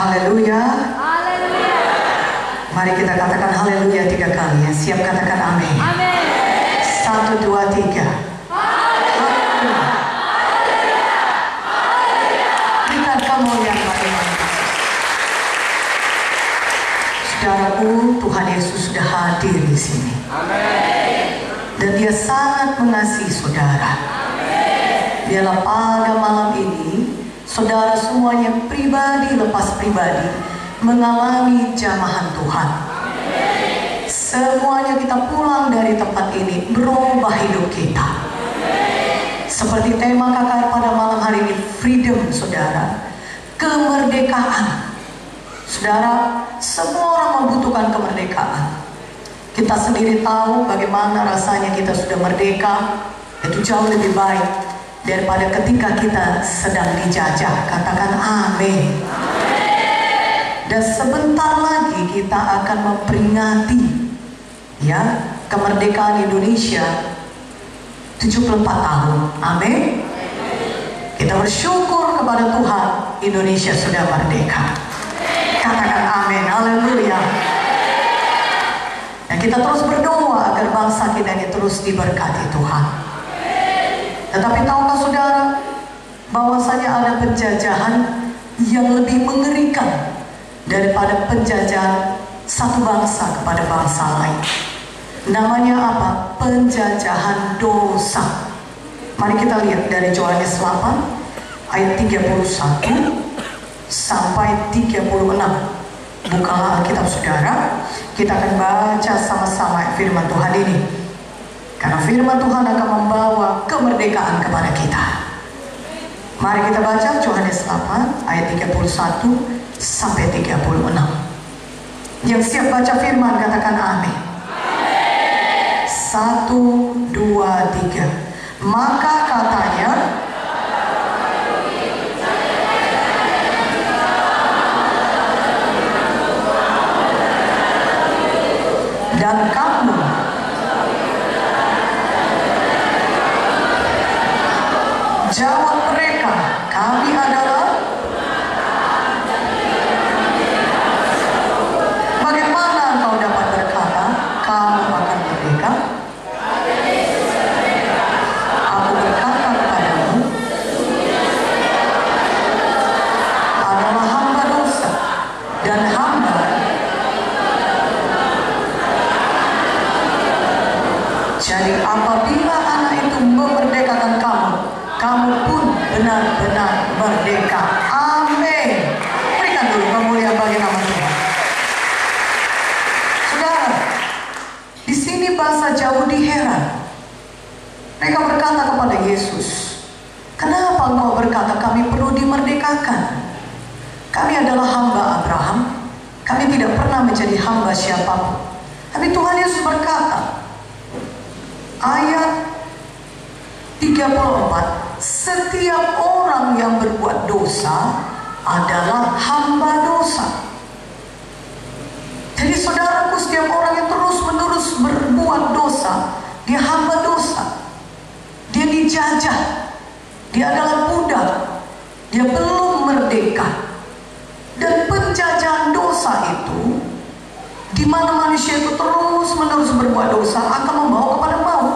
Haleluya. Haleluya. Mari kita katakan haleluya 3 kali ya. Siap katakan amin. Amin. 1, 2, 3. Haleluya. Berikan kemuliaan bagi Yesus. Saudaraku, Tuhan Yesus sudah hadir di sini. Amin. Dan Dia sangat mengasihi saudara. Amin. Biarlah pada malam ini saudara semuanya pribadi lepas pribadi mengalami jamahan Tuhan. Amin. Semuanya kita pulang dari tempat ini berubah hidup kita. Amin. Seperti tema KKR pada malam hari ini, freedom saudara, kemerdekaan. Saudara, semua orang membutuhkan kemerdekaan. Kita sendiri tahu bagaimana rasanya kita sudah merdeka. Itu jauh lebih baik daripada ketika kita sedang dijajah. Katakan amin. Dan sebentar lagi kita akan memperingati ya kemerdekaan Indonesia 74 tahun. Amin. Kita bersyukur kepada Tuhan, Indonesia sudah merdeka. Katakan amin. Haleluya. Dan kita terus berdoa agar bangsa kita ini terus diberkati Tuhan. Tetapi tahukah saudara bahwasanya ada penjajahan yang lebih mengerikan daripada penjajahan satu bangsa kepada bangsa lain. Namanya apa? Penjajahan dosa. Mari kita lihat dari Yohanes 8 ayat 31 sampai 36. Bukalah Alkitab saudara. Kita akan baca sama-sama firman Tuhan ini. Karena firman Tuhan akan membawa kemerdekaan kepada kita. Mari kita baca Yohanes 8 ayat 31 sampai 36. Yang siap baca firman katakan amin. 1, 2, 3. Maka katanya, dan kamu jawab mereka, kami adalah. Bagaimana engkau dapat berkata kamu akan merdeka? Aku berkata kepadamu, adalah hamba dosa dan hamba. Jadi apabila anak itu memerdekakan kamu, kamu pun benar-benar merdeka. Amin. Berikan dulu kemuliaan bagi nama Tuhan. Saudara, di sini bangsa Yahudi heran. Mereka berkata kepada Yesus, kenapa engkau berkata kami perlu dimerdekakan? Kami adalah hamba Abraham. Kami tidak pernah menjadi hamba siapapun. Tapi Tuhan Yesus berkata, ayat 34, setiap orang yang berbuat dosa adalah hamba dosa. Jadi saudaraku, setiap orang yang terus-menerus berbuat dosa, dia hamba dosa. Dia dijajah. Dia adalah budak. Dia belum merdeka. Dan penjajahan dosa itu, di mana manusia itu terus-menerus berbuat dosa, akan membawa kepada maut.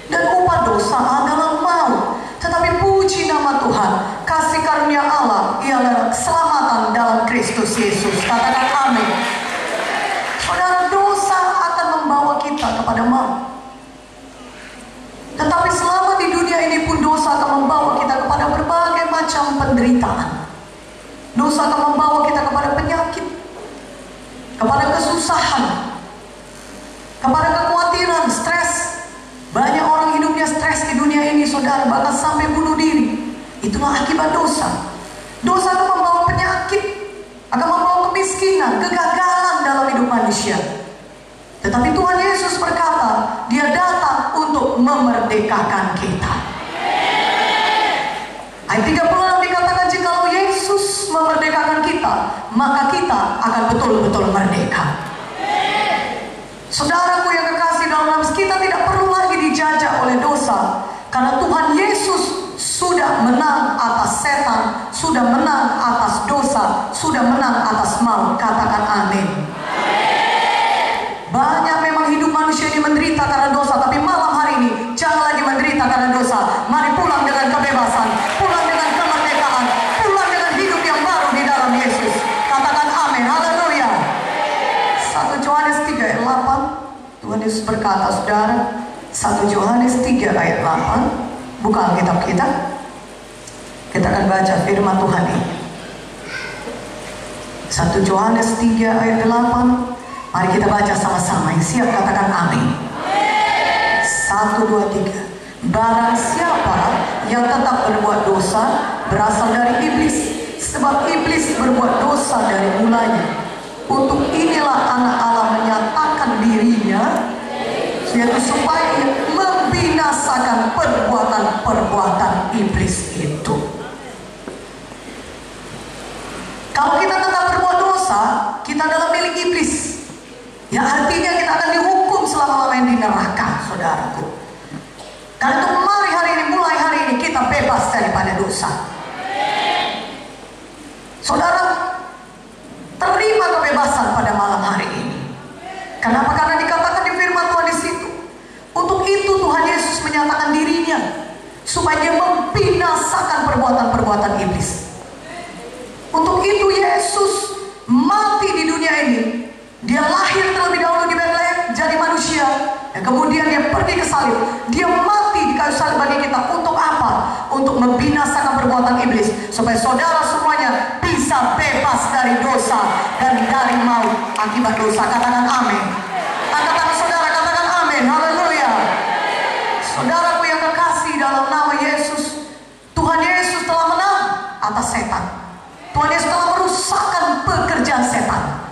Dan upah dosa adalah maut. Tetapi puji nama Tuhan, kasih karunia Allah ialah keselamatan dalam Kristus Yesus. Katakan amin. Saudara, dosa akan membawa kita kepada maut. Tetapi selama di dunia ini pun dosa akan membawa kita kepada berbagai macam penderitaan. Dosa akan membawa kita kepada penyakit, kepada kesusahan, kepada kekhawatiran, stres. Banyak orang hidupnya stres di dunia ini, saudara, bahkan sampai bunuh diri. Itulah akibat dosa. Dosa akan membawa penyakit, akan membawa kemiskinan, kegagalan dalam hidup manusia. Tetapi Tuhan Yesus berkata, Dia datang untuk memerdekakan kita. Ayat 36 dikatakan, jikalau Yesus memerdekakan kita, maka kita akan betul-betul merdeka. Saudaraku yang kekasih dalam nama, kita tidak perlu lagi dijajah oleh dosa, karena Tuhan Yesus sudah menang atas setan, sudah menang atas dosa, sudah menang atas maut. Katakan amin. Banyak memang hidup manusia ini menderita karena dosa, tapi malam hari ini jangan lagi menderita karena dosa. Mari pulang dengan kebebasan, pulang dengan kemerdekaan, pulang dengan hidup yang baru di dalam Yesus. Katakan amin. Haleluya. 1 Yohanes 3 ayat 8. Tuhan Yesus berkata, saudara, 1 Yohanes 3 ayat 8. Buka Alkitab kita. Kita akan baca firman Tuhan ini. 1 Yohanes 3 ayat 8. Mari kita baca sama-sama. Yang siap katakan amin. 1, 2, 3. Barang siapa yang tetap berbuat dosa berasal dari iblis, sebab iblis berbuat dosa dari mulanya. Untuk inilah anak Allah menyatakan dirinya, yaitu supaya membinasakan perbuatan-perbuatan iblis itu. Kalau kita tetap berbuat dosa, kita adalah milik iblis. Ya, artinya kita akan dihukum selama-lamanya di neraka, saudaraku. Karena itu mari hari ini, mulai hari ini kita bebas daripada dosa. Saudara, terima kebebasan pada malam hari ini. Kenapa? Karena dikatakan di firman Tuhan di situ. Untuk itu Tuhan Yesus menyatakan dirinya supaya dia membinasakan perbuatan-perbuatan iblis. Untuk itu Yesus mati di dunia ini. Dia lahir terlebih dahulu di Betlehem jadi manusia, dan kemudian dia pergi ke salib. Dia mati di kayu salib bagi kita. Untuk apa? Untuk membinasakan perbuatan iblis, supaya saudara semuanya bisa bebas dari dosa dan dari maut akibat dosa. Katakan amin. Angkat tangan saudara, katakan amin. Haleluya. Saudaraku yang kekasih dalam nama Yesus, Tuhan Yesus telah menang atas setan. Tuhan Yesus telah merusakkan pekerjaan setan.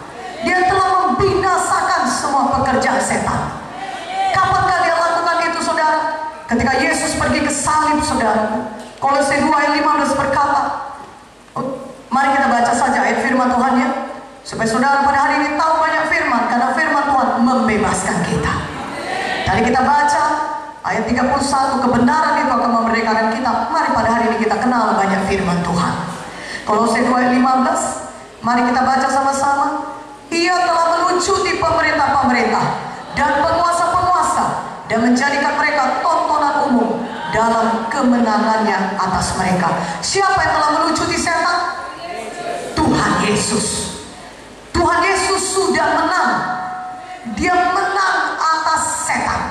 Dia telah membinasakan semua pekerjaan setan. Kapankah dia lakukan itu, saudara? Ketika Yesus pergi ke salib, saudara. Kolose 2 ayat 15 berkata, mari kita baca saja ayat firman Tuhan ya, supaya saudara pada hari ini tahu banyak firman, karena firman Tuhan membebaskan kita. Tadi kita baca ayat 31, kebenaran itu akan memerdekakan kita. Mari pada hari ini kita kenal banyak firman Tuhan. Kolose 2 ayat 15, mari kita baca sama-sama. Ia telah melucuti pemerintah-pemerintah dan penguasa-penguasa dan menjadikan mereka tontonan umum dalam kemenangannya atas mereka. Siapa yang telah melucuti setan? Tuhan Yesus. Tuhan Yesus sudah menang. Dia menang atas setan.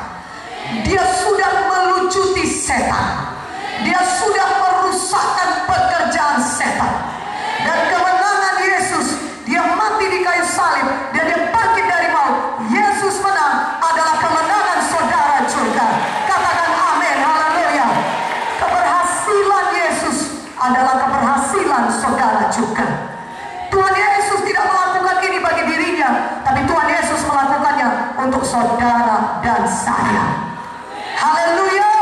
Dia sudah melucuti setan. Dia sudah merusakkan pekerjaan setan. Dan kemenangan Yesus, dia mati di kayu salib dan dia bangkit dari maut. Yesus menang adalah kemenangan saudara juga. Katakan amin. Haleluya. Keberhasilan Yesus adalah keberhasilan saudara juga. Tuhan Yesus tidak melakukan ini bagi dirinya, tapi Tuhan Yesus melakukannya untuk saudara dan saya. Haleluya.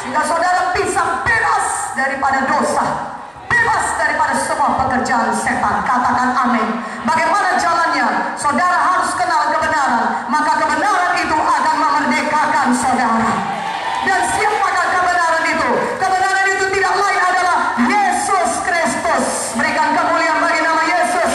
Sehingga saudara bisa bebas daripada dosa, bebas daripada semua pekerjaan setan. Katakan amin. Bagaimana jalannya? Saudara harus kenal kebenaran, maka kebenaran itu akan memerdekakan saudara. Dan siapakah kebenaran itu? Kebenaran itu tidak lain adalah Yesus Kristus. Berikan kemuliaan bagi nama Yesus.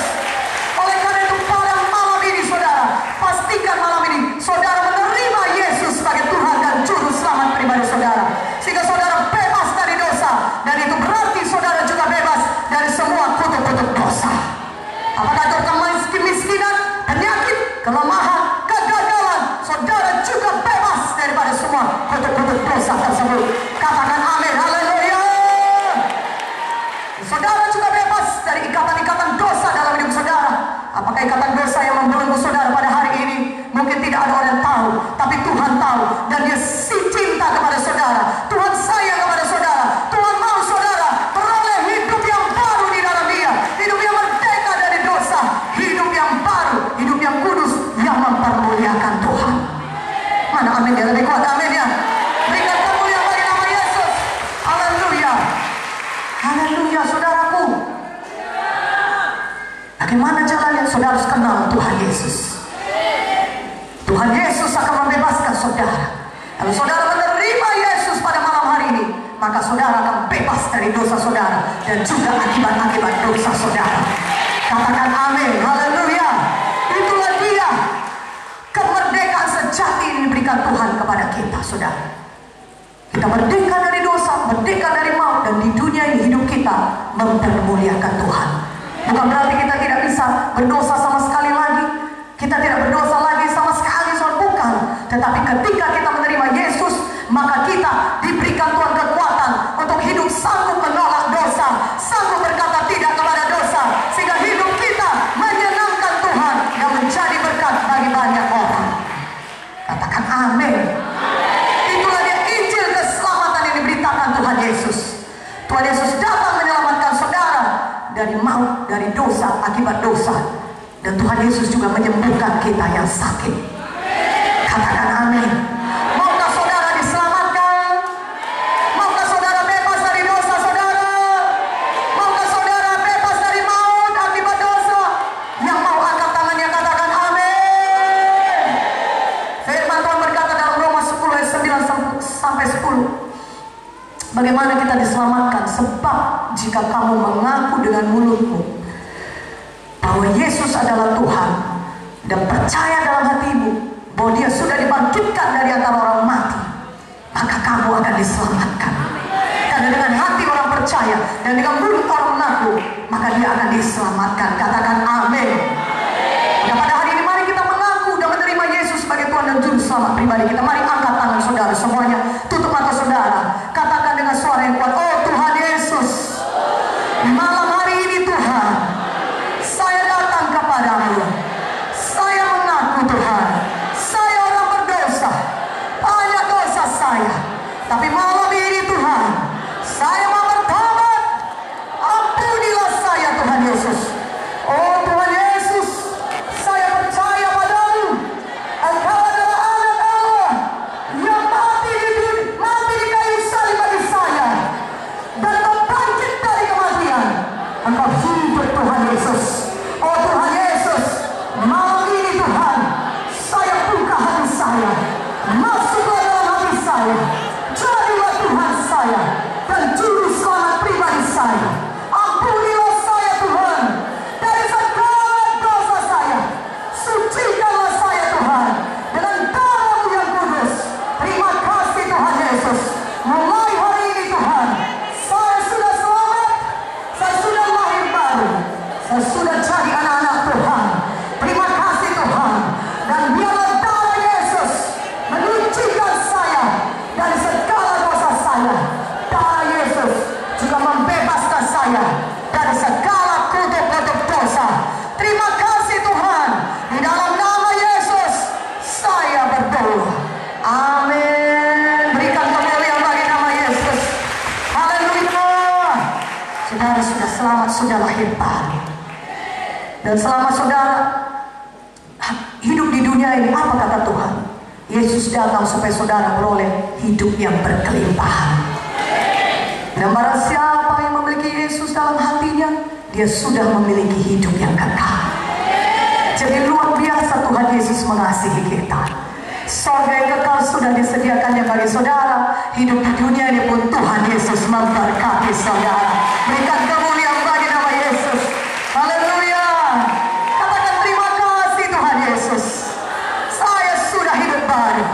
Oleh karena itu pada malam ini saudara, pastikan malam ini saudara menerima Yesus sebagai Tuhan dan Juru Selamat pribadi saudara. Sehingga saudara bebas dari dosa. Dan itu berarti saudara juga bebas dari semua kutuk-kutuk dosa. Apakah itu kemiskinan, penyakit, kelemahan, kegagalan, saudara juga bebas daripada semua kutuk-kutuk dosa tersebut. Katakan amin. Haleluya. Saudara juga bebas dari ikatan-ikatan dosa dalam hidup saudara. Apakah ikatan dosa yang membelenggu saudara pada hari ini? Mungkin tidak ada orang tahu, tapi Tuhan tahu. Dan dia cinta kepada saudara. Tuhan sayang kepada saudara. Tuhan mau saudara peroleh hidup yang baru di dalam dia. Hidup yang merdeka dari dosa. Hidup yang baru, hidup yang kudus, yang mempermuliakan Tuhan. Mana amin ya? Lebih kuat amin ya. Berikan kemuliaan bagi nama Yesus. Haleluya. Haleluya saudaraku. Bagaimana jalannya? Saudara harus kenal Tuhan Yesus. Tuhan Yesus akan membebaskan saudara. Kalau saudara menerima Yesus pada malam hari ini, maka saudara akan bebas dari dosa saudara dan juga akibat-akibat dosa saudara. Katakan amin, haleluya. Itulah dia kemerdekaan sejati yang diberikan Tuhan kepada kita, saudara. Kita merdeka dari dosa, merdeka dari maut, dan di dunia ini hidup kita mempermuliakan Tuhan. Bukan berarti kita tidak bisa berdosa sama sekali lagi, kita tidak berdosa lagi sama sekali, saudara, bukan. Tetapi ketika kita menerima Yesus, maka kita diberikan Tuhan kekuatan untuk hidup sanggup menolak dosa, sanggup berkata tidak kepada dosa, sehingga hidup kita menyenangkan Tuhan yang menjadi berkat bagi banyak orang. Katakan amin. Itulah dia Injil keselamatan yang diberitakan Tuhan Yesus. Tuhan Yesus datang menyelamatkan saudara dari maut, dari dosa, akibat dosa. Dan Tuhan Yesus juga menyembuhkan kita yang sakit. Katakan amin. Maukah saudara diselamatkan? Maukah saudara bebas dari dosa saudara? Maukah saudara bebas dari maut akibat dosa? Yang mau angkat tangannya katakan amin. Firman Tuhan berkata dalam Roma 10 ayat 9 sampai 10. Bagaimana kita diselamatkan? Sebab jika kamu mengaku dengan mulutmu bahwa Yesus adalah Tuhan dan percaya dalam hatimu bahwa Dia sudah dibangkitkan dari antara orang mati, maka kamu akan diselamatkan. Karena dengan hati orang percaya dan dengan mulut orang mengaku, maka dia akan diselamatkan. Katakan amin. Dan pada hari ini mari kita mengaku dan menerima Yesus sebagai Tuhan dan Juru Selamat pribadi kita. Mari angkat tangan saudara semuanya, tutup mata saudara, katakan dengan suara yang kuat, oh Tuhan Yesus, malam hari ini Tuhan, saya datang kepadamu. Saya mengaku Tuhan, saya orang berdosa, banyak dosa saya. Tapi malam ini Tuhan, saya mau bertobat. Ampunilah saya Tuhan Yesus. Oh Tuhan Yesus, saya percaya padamu. Engkau adalah anak Allah yang mati di kayu salib bagi saya, dan Engkau bangkit dari kematian. Engkau hidup Tuhan Yesus. Oh Tuhan Yesus, malam ini Tuhan, saya buka hati saya, masuklah dalam hati saya, jadilah Tuhan saya dan Juru Selamat pribadi saya. Ampunilah saya Tuhan dari segala dosa saya, sucikanlah saya Tuhan dengan darah-Mu yang kudus. Terima kasih Tuhan Yesus. Mulai hari ini Tuhan, saya sudah selamat, saya sudah lahir baru, saya sudah jadi anak-anak Tuhan. Terima kasih Tuhan. Dan biarlah darah Yesus menyucikan saya dari segala dosa saya. Darah Yesus juga membebaskan saya dari segala kutuk-kutuk dosa. Terima kasih Tuhan. Di dalam nama Yesus saya berdoa. Amin. Berikan kemuliaan bagi nama Yesus. Haleluya. Saudara sudah selamat, sudah lahir baru. Dan selama saudara hidup di dunia ini, apa kata Tuhan? Yesus datang supaya saudara beroleh hidup yang berkelimpahan. Dan barang siapa yang memiliki Yesus dalam hatinya, dia sudah memiliki hidup yang kekal. Jadi luar biasa Tuhan Yesus mengasihi kita. Surga yang kekal sudah disediakannya bagi saudara. Hidup di dunia ini pun Tuhan Yesus memberkati saudara. Berikan kemuliaan bagi nama Yesus. Haleluya. Katakan terima kasih Tuhan Yesus. Saya sudah hidup baru,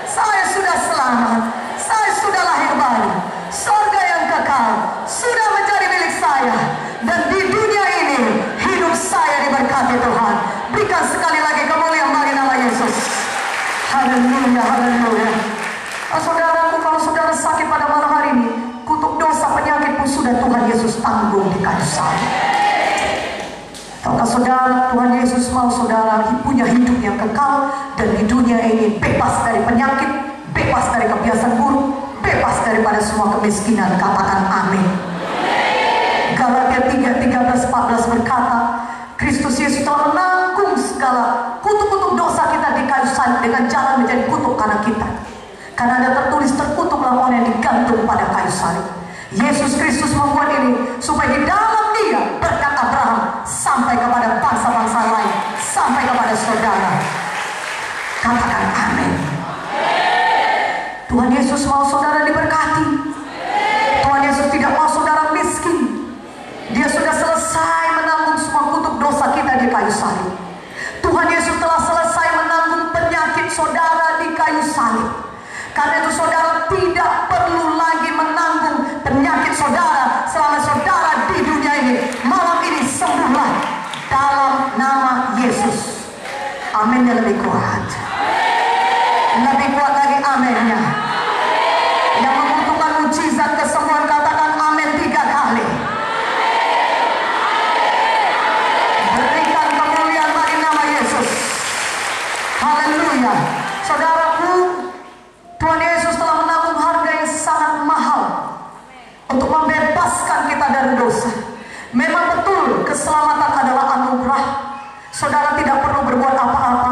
saya sudah selamat, saya sudah lahir baru. Surga yang kekal sudah menjadi milik saya. Dan di dunia ini hidup saya diberkati Tuhan. Berikan sekali lagi kemuliaan bagi nama Yesus. Haleluya, haleluya. Saudaraku, kalau saudara sakit pada malam hari ini, kutuk dosa penyakit pun sudah Tuhan Yesus tanggung di kayu salib. Tahukah saudara, Tuhan Yesus mau saudara punya hidup yang kekal dan di dunia ini bebas dari penyakit, bebas dari kebiasaan buruk, bebas daripada semua kemiskinan. Katakan amin. Galatia 3:13-14 berkata, Kristus Yesus telah menanggung segala kutuk-kutuk dosa kita di kayu salib dengan jalan menjadi kutuk karena kita. Karena ada tertulis, terkutuklah orang yang digantung pada kayu salib. Yesus Kristus membuat ini supaya di dalam Dia berkat Abraham sampai kepada bangsa-bangsa lain, sampai kepada saudara. Katakan amin. Tuhan Yesus mau saudara diberkati. dalam nama Yesus. Aminnya lebih kuat. Lebih kuat lagi aminnya. Yang membutuhkan mujizat kesembuhan katakan amin 3 kali. Berikan kemuliaan bagi nama Yesus. Haleluya. Saudaraku, Tuhan Yesus telah menanggung harga yang sangat mahal untuk membebaskan kita dari dosa. Memang betul keselamatan adalah anugerah. Saudara tidak perlu berbuat apa-apa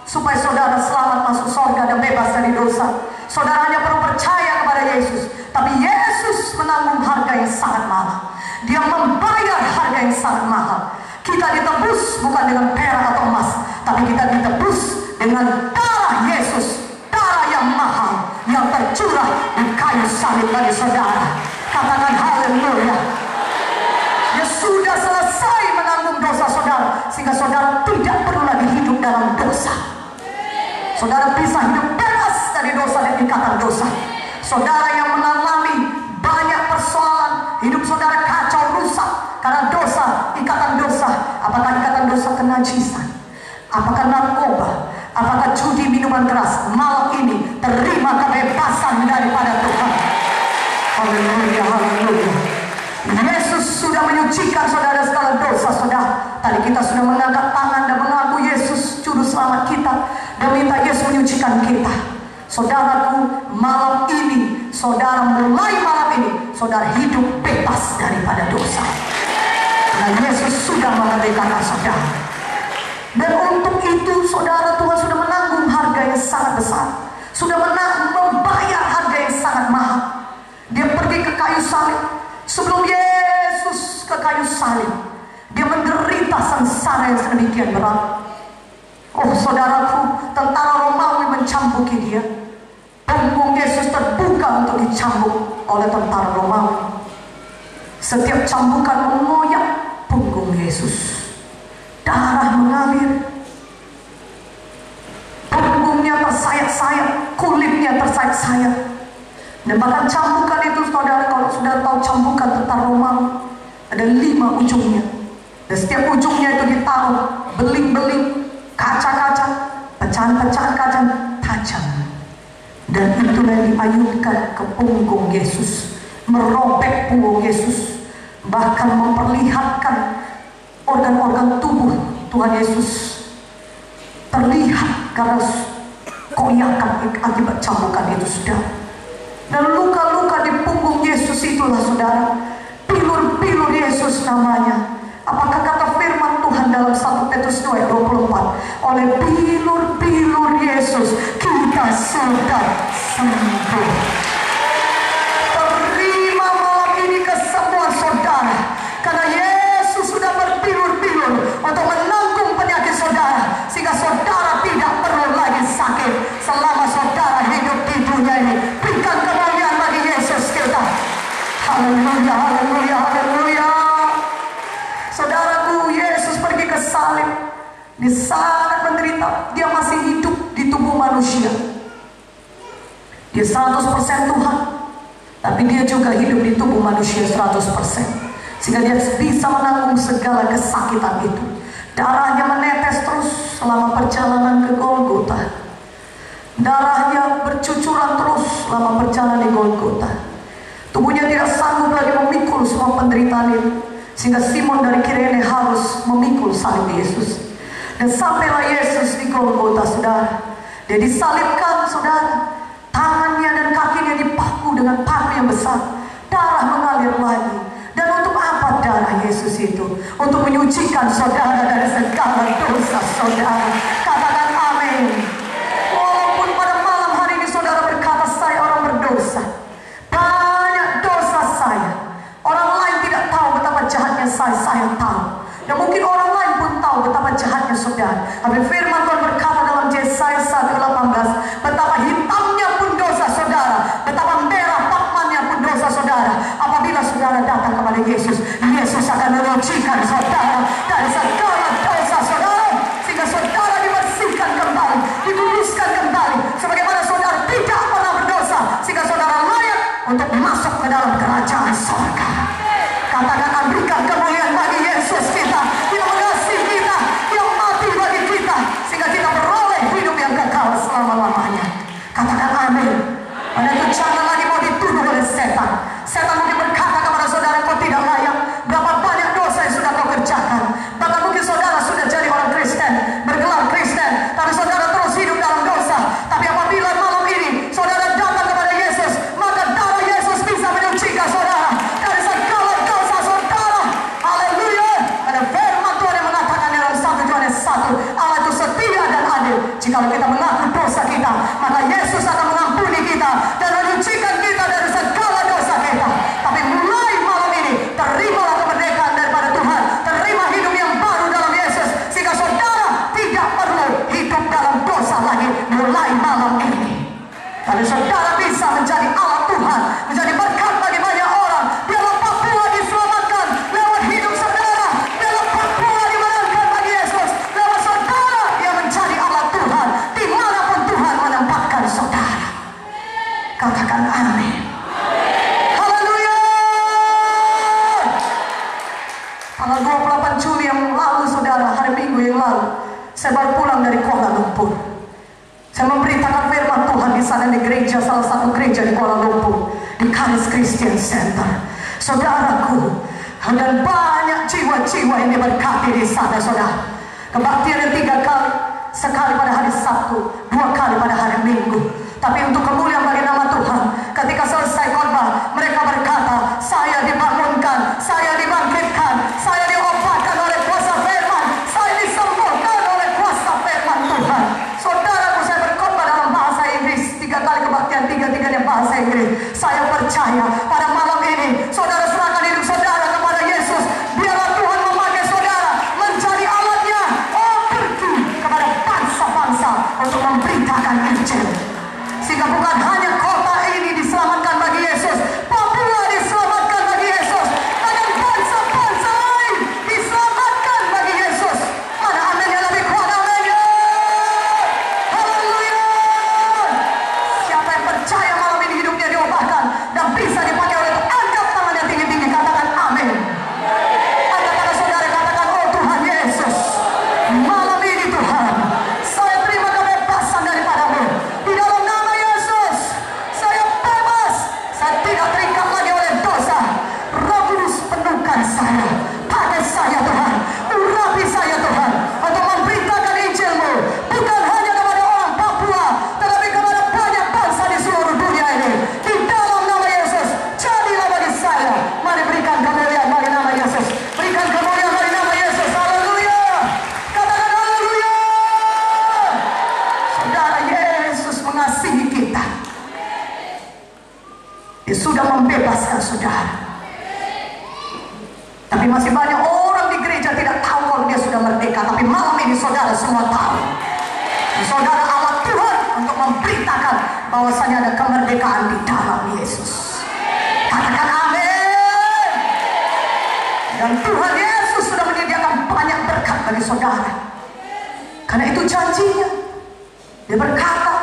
supaya saudara selamat masuk surga dan bebas dari dosa. Saudara hanya perlu percaya kepada Yesus. Tapi Yesus menanggung harga yang sangat mahal. Dia membayar harga yang sangat mahal. Kita ditebus bukan dengan perak atau emas, tapi kita ditebus dengan darah Yesus, darah yang mahal yang tercurah di kayu salib bagi saudara. Katakan haleluya. Dia sudah selesai menanggung dosa saudara, sehingga saudara tidak perlu lagi hidup dalam dosa. Saudara bisa hidup bebas dari dosa dan ikatan dosa. Saudara yang mengalami banyak persoalan, hidup saudara kacau rusak karena dosa, ikatan dosa. Apakah ikatan dosa kenajisan? Apakah narkoba? Apakah judi, minuman keras? Malam ini terima kebebasan daripada Tuhan. Haleluya, haleluya. Yesus sudah menyucikan saudara segala dosa saudara. Tadi kita sudah mengangkat tangan dan mengaku Yesus juru selamat kita dan minta Yesus menyucikan kita. Saudaraku, malam ini, saudara mulai malam ini, saudara hidup bebas daripada dosa. Karena Yesus sudah memerdekakan saudara. Dan untuk itu, saudara, Tuhan sudah menanggung harga yang sangat besar. Sudah membayar harga yang sangat mahal. Dia pergi ke kayu salib. Sebelum Yesus ke kayu salib, dia menderita sengsara yang sedemikian berat. Oh saudaraku, tentara Romawi mencambuki dia. Punggung Yesus terbuka untuk dicambuk oleh tentara Romawi. Setiap cambukan mengoyak punggung Yesus. Darah mengalir. Punggungnya tersayat-sayat, kulitnya tersayat-sayat. Dan bahkan cambukan itu saudara, kalau saudara tahu cambukan tentara Romawi, ada 5 ujungnya. Dan setiap ujungnya itu ditaruh beling-beling, kaca-kaca, pecahan-pecahan kaca tajam. Dan itulah yang diayunkan ke punggung Yesus, merobek punggung Yesus, bahkan memperlihatkan organ-organ tubuh Tuhan Yesus terlihat karena koyakan akibat cambukan itu saudara. Dan luka-luka di punggung Yesus itulah saudara, pilur-pilur Yesus namanya. Apakah kata firman Tuhan dalam 1 Petrus 2:24, oleh pilur-pilur Yesus kita sudah sembuh. Terima malam ini kesembuhan saudara, karena Yesus sudah berpilur-pilur untuk menanggung penyakit saudara, sehingga saudara tidak perlu lagi sakit selama saudara hidup di dunia ini. Berikan kemuliaan bagi Yesus kita. Haleluya, haleluya, haleluya. Saudaraku, Yesus pergi ke salib. Dia sangat menderita. Dia masih hidup di tubuh manusia. Dia 100% Tuhan, tapi dia juga hidup di tubuh manusia 100%. Sehingga dia bisa menanggung segala kesakitan itu. Darahnya menetes terus selama perjalanan ke Golgota. Darahnya bercucuran terus selama perjalanan di Golgota. Tubuhnya tidak sanggup lagi memikul semua penderitaan itu, sehingga Simon dari Kirene harus memikul salib Yesus. Dan sampailah Yesus di Golgota saudara. Dia disalibkan saudara. Tangannya dan kakinya dipaku dengan paku yang besar. Darah mengalir lagi. Dan untuk apa darah Yesus itu? Untuk menyucikan saudara dari segala dosa saudara. Katakan amin. Walaupun pada malam hari ini saudara berkata saya orang berdosa, banyak dosa saya, orang lain tidak tahu betapa jahatnya saya tahu. Dan mungkin orang lain pun tahu betapa jahatnya saudara. Tapi firman Tuhan berkata dalam Yesaya 1:18, betapa hitamnya pun dosa saudara, betapa merah pakmannya pun dosa saudara. Apabila saudara datang kepada Yesus, Yesus akan menyucikan saudara dari segala dosa saudara, sehingga saudara dibersihkan kembali, dikuduskan kembali, sebagaimana saudara tidak pernah berdosa, sehingga saudara layak untuk masuk ke dalam kerajaan surga. Katakan berikan kemuliaan bagi Yesus kita. Kita mengasihi Jikalau kita mengaku dosa kita, maka Yesus akan mengampuni kita dan menyucikan kita dari segala dosa kita. Tapi mulai malam ini, terimalah kemerdekaan daripada Tuhan, terima hidup yang baru dalam Yesus, sehingga saudara tidak perlu hidup dalam dosa lagi mulai malam ini. Dan saudara bisa menjadi alat Tuhan, menjadi berkat bagi banyak orang. Biarlah Papua diselamatkan lewat hidup saudara, biarlah Papua dimenangkan bagi Yesus lewat saudara yang menjadi alat Tuhan dimanapun Tuhan menempatkan saudara. Katakan amin. Haleluya. Tanggal 28 Juli yang lalu saudara, hari Minggu yang lalu, saya baru pulang dari Kuala Lumpur. Saya memberitakan firman Tuhan di sana di gereja, salah satu gereja di Kuala Lumpur, di Charis Christian Center. Saudaraku, dan banyak jiwa-jiwa yang diberkati di sana, saudara. Kebaktian 3 kali, sekali pada hari Sabtu, 2 kali pada hari Minggu. Tapi untuk kemuliaan bagi nama Tuhan, ketika selesai khotbah, mereka berkata, saya dibangunkan, saya dibangkitkan, saya diobatkan oleh kuasa firman, saya disembuhkan oleh kuasa firman Tuhan. Saudaraku, saya berkhotbah dalam bahasa Inggris 3 kali kebaktian, 3-tiganya bahasa Inggris. Saya percaya pada malam ini saudara serahkan hidup saudara kepada Yesus. Biarlah Tuhan memakai saudara menjadi alatnya. Oh, pergi kepada bangsa-bangsa untuk memberitakan Injil, sehingga bukan hanya kota ini diselamatkan bagi Yesus, Papua diselamatkan bagi Yesus, dan bangsa-bangsa lain diselamatkan bagi Yesus. Mana amin yang lebih kuat? Aminnya. Haleluya. Siapa yang percaya malam ini hidupnya diubahkan dan bisa dipakai oleh Tuhan, angkat tangannya tinggi-tinggi, katakan amin. Angkat tangan saudara, katakan, oh Tuhan Yesus, malam ini Tuhan, saya terima kebebasan daripadamu. Di dalam nama Yesus, saya bebas. Saya tidak terikat lagi oleh dosa. Roh Kudus penuhkan saya, pakai saya Tuhan, urapi saya Tuhan, untuk memberitakan Injil-Mu, bukan hanya kepada orang Papua, tetapi kepada banyak bangsa di seluruh dunia ini. Di dalam nama Yesus, jadilah bagi saya. Mari berikan kemuliaan bagi nama Yesus, berikan kemuliaan bagi nama Yesus. Haleluya. Katakan haleluya. Saudara, Yesus mengasihi kita. Dia sudah membebaskan saudara. Tapi masih banyak orang di gereja tidak tahu kalau dia sudah merdeka. Tapi malam ini saudara semua tahu. Saudara alat Tuhan untuk memberitakan bahwasanya ada kemerdekaan di dalam Yesus. Katakan amin. Dan Tuhan Yesus sudah menyediakan banyak berkat bagi saudara. Karena itu janjinya. Dia berkata,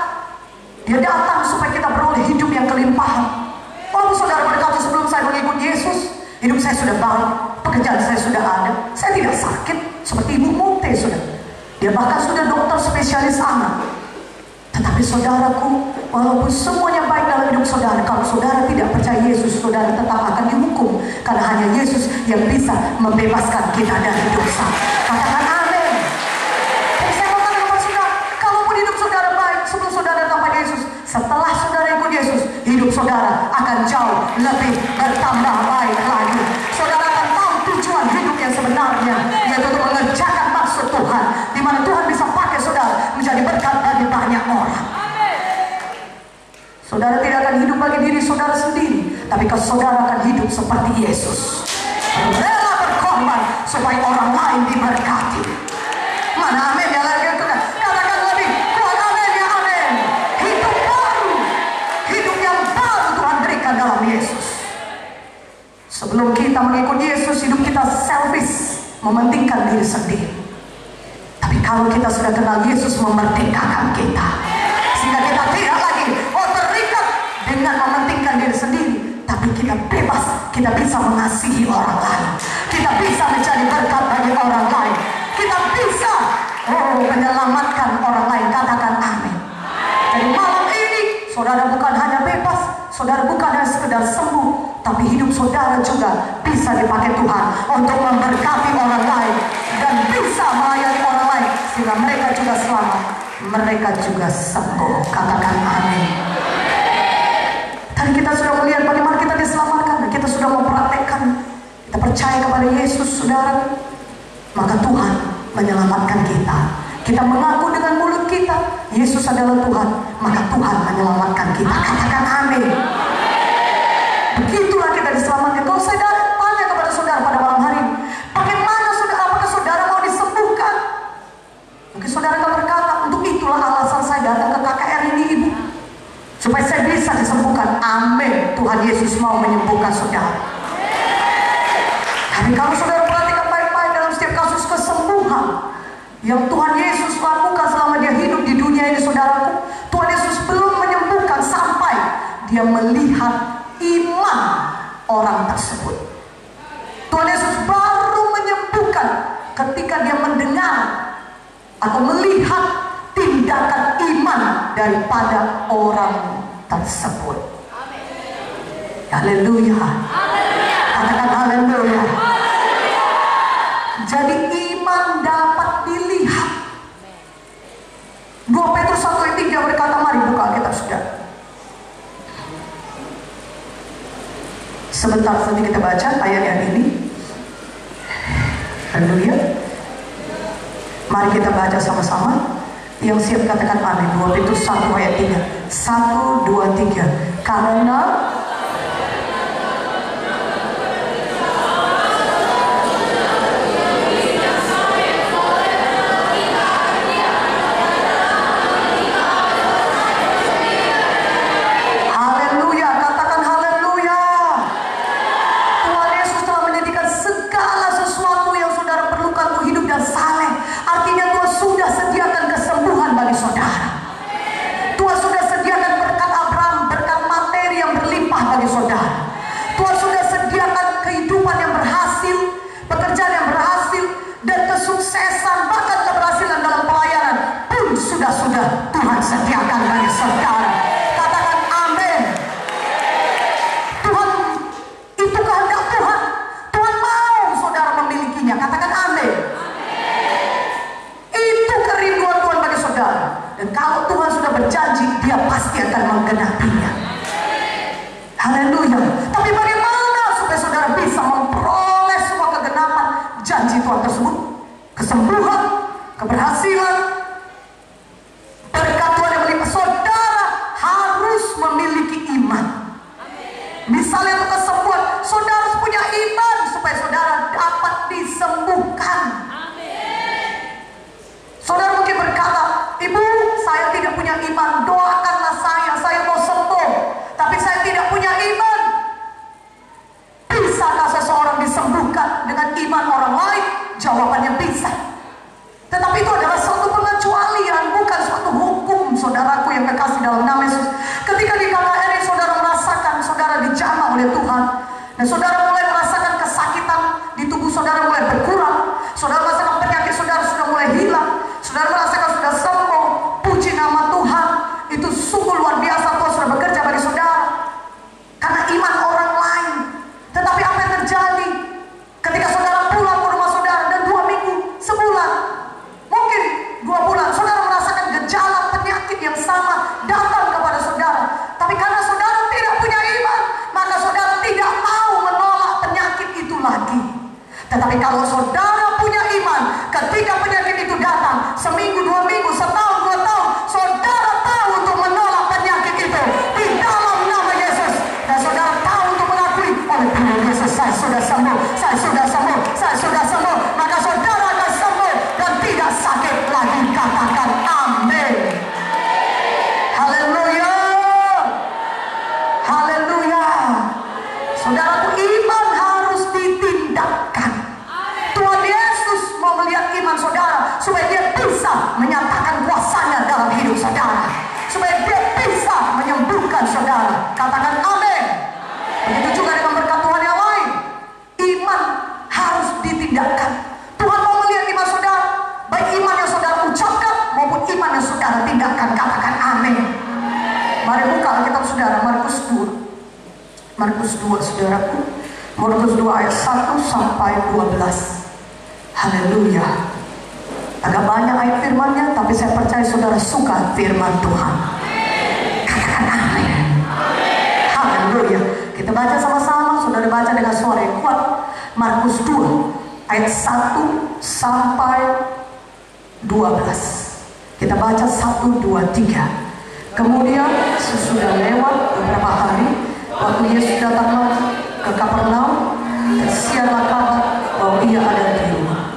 dia datang supaya kita beroleh hidup yang kelimpahan. Walaupun saudara berkata, sebelum saya mengikut Yesus, hidup saya sudah baik, pekerjaan saya sudah ada, saya tidak sakit seperti Ibu Mute sudah. Dia bahkan sudah dokter spesialis anak. Tetapi saudaraku, walaupun semuanya baik dalam hidup saudara, kalau saudara tidak percaya Yesus, saudara tetap akan dihukum. Karena hanya Yesus yang bisa membebaskan kita dari dosa. Katakan amin. Jadi saya mau tanya kepada saudara, kalaupun hidup saudara baik sebelum saudara datang pada Yesus, setelah saudara ikut Yesus, hidup saudara akan jauh lebih bertambah baik lagi. Saudara akan tahu tujuan hidup yang sebenarnya, yaitu untuk mengerjakan maksud Tuhan, di mana Tuhan bisa pakai saudara menjadi berkat bagi banyak orang. Saudara tidak akan hidup bagi diri saudara sendiri, tapi saudara akan hidup seperti Yesus, rela berkorban supaya orang lain diberkati. Mana amin ya lagi? Katakan lebih kuat amin ya amin. Hidup baru, hidup yang baru Tuhan berikan dalam Yesus. Sebelum kita mengikut Yesus, hidup kita selfish, mementingkan diri sendiri. Tapi kalau kita sudah kenal Yesus, memerdekakan kita, sehingga kita tidak lagi terikat dengan mementingkan diri sendiri, tapi kita bebas, kita bisa mengasihi orang lain, kita bisa menjadi berkat bagi orang lain, kita bisa menyelamatkan orang lain. Katakan amin. Jadi malam ini saudara bukan hanya bebas, saudara bukan hanya sekedar sembuh, tapi hidup saudara juga bisa dipakai Tuhan untuk memberkati orang lain dan bisa melayani orang lain, sehingga mereka juga selamat, mereka juga sembuh. Katakan amin. Tadi kita sudah melihat bagaimana kita diselamatkan, dan kita sudah mempraktekkan, kita percaya kepada Yesus saudara, maka Tuhan menyelamatkan kita. Kita mengaku dengan mulut kita, Yesus adalah Tuhan, maka Tuhan menyelamatkan kita. Katakan amin. Begitulah kita diselamatkan. Kalau saya tanya kepada saudara pada malam hari ini, bagaimana saudara, apakah saudara mau disembuhkan? Mungkin saudara akan berkata, untuk itulah alasan saya datang ke KKR ini, Ibu, supaya saya bisa disembuhkan. Amin. Tuhan Yesus mau menyembuhkan saudara. Tapi kalau saudara perhatikan baik-baik dalam setiap kasus kesembuhan yang Tuhan Yesus lakukan selama dia hidup di dunia ini, saudaraku, Tuhan Yesus belum menyembuhkan sampai dia melihat iman orang tersebut. Tuhan Yesus baru menyembuhkan ketika dia mendengar atau melihat tindakan iman daripada orang tersebut. Haleluya. Katakan haleluya. Jadi iman dapat dilihat. 2 Petrus 1 ayat 3 berkata, mari buka Alkitab saudara. Sebentar nanti kita baca ayat yang ini. Haleluya. Mari kita baca sama-sama. Yang siap katakan amin. 2 Petrus 1 ayat 3. 1, 2, 3. Karena Tuhan sediakan bagi saudara. Katakan amin. Tuhan, itu kehendak Tuhan. Tuhan mau saudara memilikinya. Katakan amin. Itu kerinduan Tuhan bagi saudara. Dan kalau Tuhan sudah berjanji, dia pasti akan menggenapinya. Haleluya. Tapi bagaimana supaya saudara bisa memperoleh semua kegenapan janji Tuhan tersebut? Kesembuhan, keberhasilan, berkat Tuhan yang melimpah. Saudara harus memiliki iman. Misalnya untuk kesembuhan, saudara harus punya iman supaya saudara dapat disembuhkan. Saudara mungkin berkata, Ibu, saya tidak punya iman, doakanlah saya mau sembuh, tapi saya tidak punya iman. Bisakah seseorang disembuhkan dengan iman orang lain? Jawabannya bisa. Tetapi itu adalah suatu pengecualian, bukan suatu hukum, saudaraku yang kekasih dalam nama Yesus. Ketika di KKR ini saudara merasakan saudara dijamah oleh Tuhan, dan saudara mulai merasakan kesakitan di tubuh saudara mulai berkurang, saudara merasakan penyakit saudara sudah mulai hilang, saudara merasakan sudah sembuh, puji nama Tuhan. Itu sungguh luar biasa, Tuhan sudah bekerja bagi saudara karena iman orang lain. Tetapi apa yang terjadi ketika saudara pulang ke rumah saudara dan 2 minggu, sebulan, mungkin 2 bulan, saudara merasakan gejala penyakit yang sama datang kepada saudara. Tapi karena saudara tidak punya iman, maka saudara tidak mau menolak penyakit itu lagi. Tetapi kalau saudara punya iman, ketika penyakit itu datang, seminggu, 2 minggu, setahun, 2 tahun, saudara tahu untuk menolak penyakit itu di dalam nama Yesus. Dan saudara tahu untuk mengakui, oleh Tuhan Yesus saya sudah sembuh, saya sudah sembuh, saya sudah sembuh. Maka saudara akan sembuh dan tidak sakit lagi. Katakan amin. Haleluya. Haleluya. Saudaraku, iman harus ditindakkan. Tuhan Yesus mau melihat iman saudara supaya dia bisa menyatakan kuasanya dalam hidup saudara, supaya dia bisa menyembuhkan saudara. Katakan amin. Begitu juga dengan berkat Tuhan yang lain. Iman harus ditindakkan. Tuhan mau melihat iman saudara, baik iman yang saudara ucapkan maupun iman yang saudara tindakan. Katakan amin. Mari buka Alkitab saudara, Markus 2. Markus 2 saudaraku. Markus 2 ayat 1 sampai 12. Haleluya. Agak banyak ayat firmannya, tapi saya percaya saudara suka firman Tuhan. Katakan amin. Haleluya. Kita baca sama-sama, saudara baca dengan suara yang kuat. Markus 2 ayat 1 sampai 12. Kita baca 1, 2, 3. Kemudian sesudah lewat beberapa hari, waktu Yesus datang lagi ke Kapernaum, tersiarlah kabar bahwa ia ada di rumah.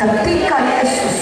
Ketika Yesus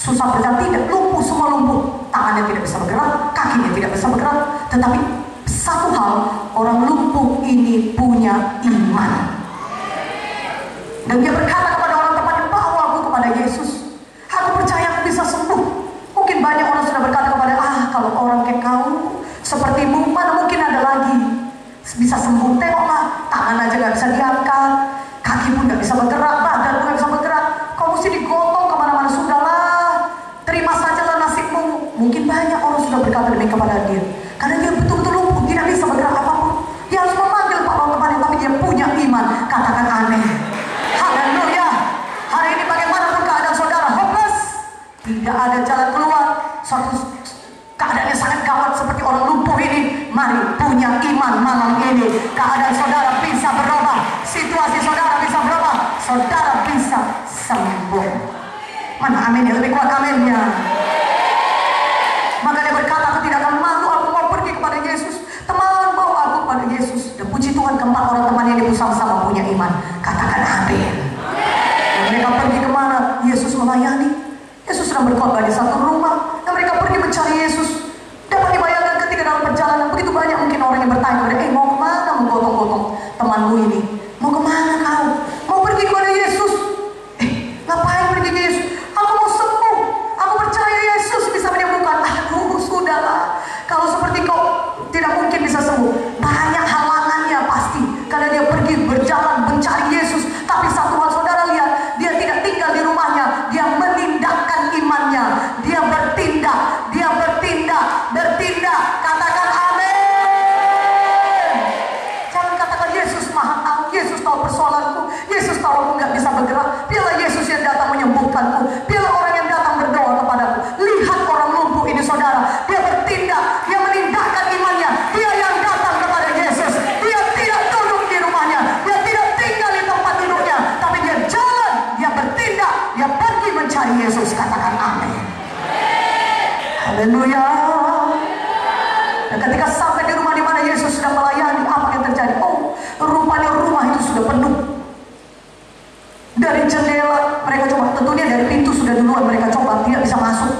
susah bergerak, tidak, lumpuh, semua lumpuh. Tangannya tidak bisa bergerak, kakinya tidak bisa bergerak. Tetapi satu hal, orang lumpuh ini punya iman. Dan dia berkata kepada orang temannya, bawa aku kepada Yesus. Aku percaya aku bisa sembuh. Mungkin banyak orang sudah berkata kepada, kalau orang kayak kau, sepertimu, mana mungkin ada lagi bisa sembuh. Tengoklah, tangan aja gak bisa diangkat, kaki pun gak bisa bergerak, badan pun gak bisa bergerak. Kau mesti digotong kemana-mana. Sudahlah, terima sajalah nasibmu. Mungkin banyak orang sudah berkata demikian kepada dia, karena dia betul-betul lumpuh, tidak bisa bergerak apapun. Dia harus memanggil Pak temannya, tapi dia punya iman. Katakan amin. Haleluya. Hari ini bagaimanapun keadaan saudara hopeless, tidak ada jalan keluar, suatu keadaannya sangat gawat seperti orang lumpuh ini, mari punya iman malam ini. Keadaan saudara bisa berubah, situasi saudara bisa berubah, saudara bisa sembuh. Mana amin ya? Lebih kuat aminnya. Maka dia berkata, aku tidak akan malu, aku mau pergi kepada Yesus. Teman, bawa aku kepada Yesus. Dan puji Tuhan, keempat orang teman ini bersama-sama punya iman. Katakan amin. Dan mereka pergi kemana? Yesus melayani. Yesus sedang berkhotbah di satu rumah, dan mereka pergi mencari Yesus. Dapat dibayangkan ketika dalam perjalanan begitu banyak mungkin orang yang bertanya kepada, mau kemana menggotong-gotong temanmu ini? Mau kemana kau? Mau pergi kepada Yesus? Ngapain pergi ke Yesus? Aku mau sembuh. Aku percaya Yesus bisa menyembuhkan. Aduh, sudahlah. Kalau seperti kau tidak mungkin bisa sembuh. Banyak halangannya pasti, karena dia pergi berjalan mencari Yesus. Tapi satu hal saudara lihat, dia tidak tinggal di rumahnya, dia menindakkan imannya. Dia bertindak, bertindak. Katakan amin. Jangan katakan Yesus maha tahu, Yesus tahu persoalanku, Yesus tahu aku nggak bisa bergerak. Biarlah Yesus yang datang menyembuhkanku, biarlah orang yang datang berdoa kepadaku. Lihat orang lumpuh ini saudara, dia bertindak, dia menindakkan imannya. Dia yang datang kepada Yesus, dia tidak duduk di rumahnya, dia tidak tinggal di tempat duduknya, tapi dia jalan, dia bertindak, dia pergi mencari Yesus. Katakan amin. Haleluya. Dan ketika sampai di rumah di mana Yesus sedang melayani, apa yang terjadi? Oh, rupanya rumah itu sudah penuh. Dari jendela mereka coba, tentunya dari pintu sudah duluan mereka coba, tidak bisa masuk.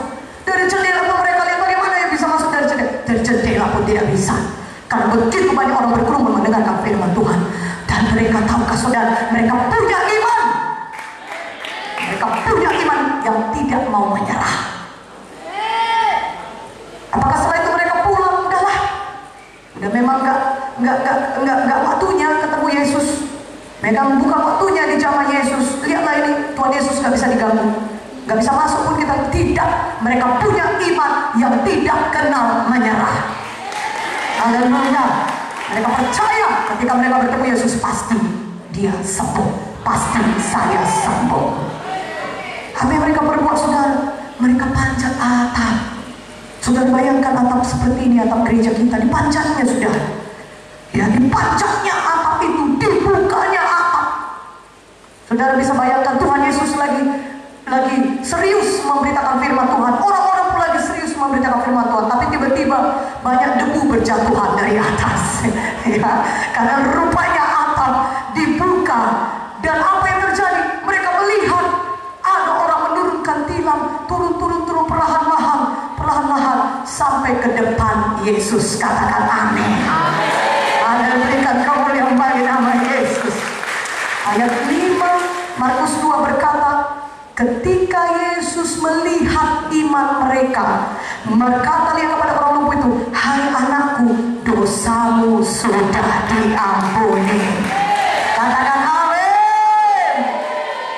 Dari jendela pun mereka lihat bagaimana yang bisa masuk dari jendela. Dari jendela pun tidak bisa, karena begitu banyak orang berkerumun mendengarkan firman Tuhan. Dan mereka tahukah saudara, mereka punya iman. Mereka punya iman yang tidak mau menyerah. Apakah setelah itu mereka pulang? Enggak. nggak waktunya ketemu Yesus. Mereka bukan waktunya di zaman Yesus. Lihatlah ini, Tuhan Yesus nggak bisa diganggu, nggak bisa masuk pun kita tidak. Mereka punya iman yang tidak kenal menyerah. Haleluya. Mereka percaya ketika mereka bertemu Yesus, pasti dia sembuh, pasti saya sembuh. Apa yang mereka perbuat, saudara? Mereka panjat atap. Saudara bayangkan atap seperti ini, atap gereja kita, dipanjatnya saudara. Ya, dipanjatnya atap itu, dibukanya atap. Saudara bisa bayangkan Tuhan Yesus lagi serius memberitakan firman Tuhan. Orang-orang pun lagi serius memberitakan firman Tuhan. Tapi tiba-tiba banyak debu berjatuhan dari atas. Ya, karena rupanya atap dibuka. Dan apa yang terjadi? Mereka melihat ada orang menurunkan tilam, turun perlahan-lahan sampai ke depan Yesus. Katakan amin. Ada berikan kemuliaan bagi nama Yesus. Ayat 5 Markus 2 berkata, ketika Yesus melihat iman mereka, berkata kepada orang lumpuh itu, hai anakku, dosamu sudah diampuni. Katakan amin.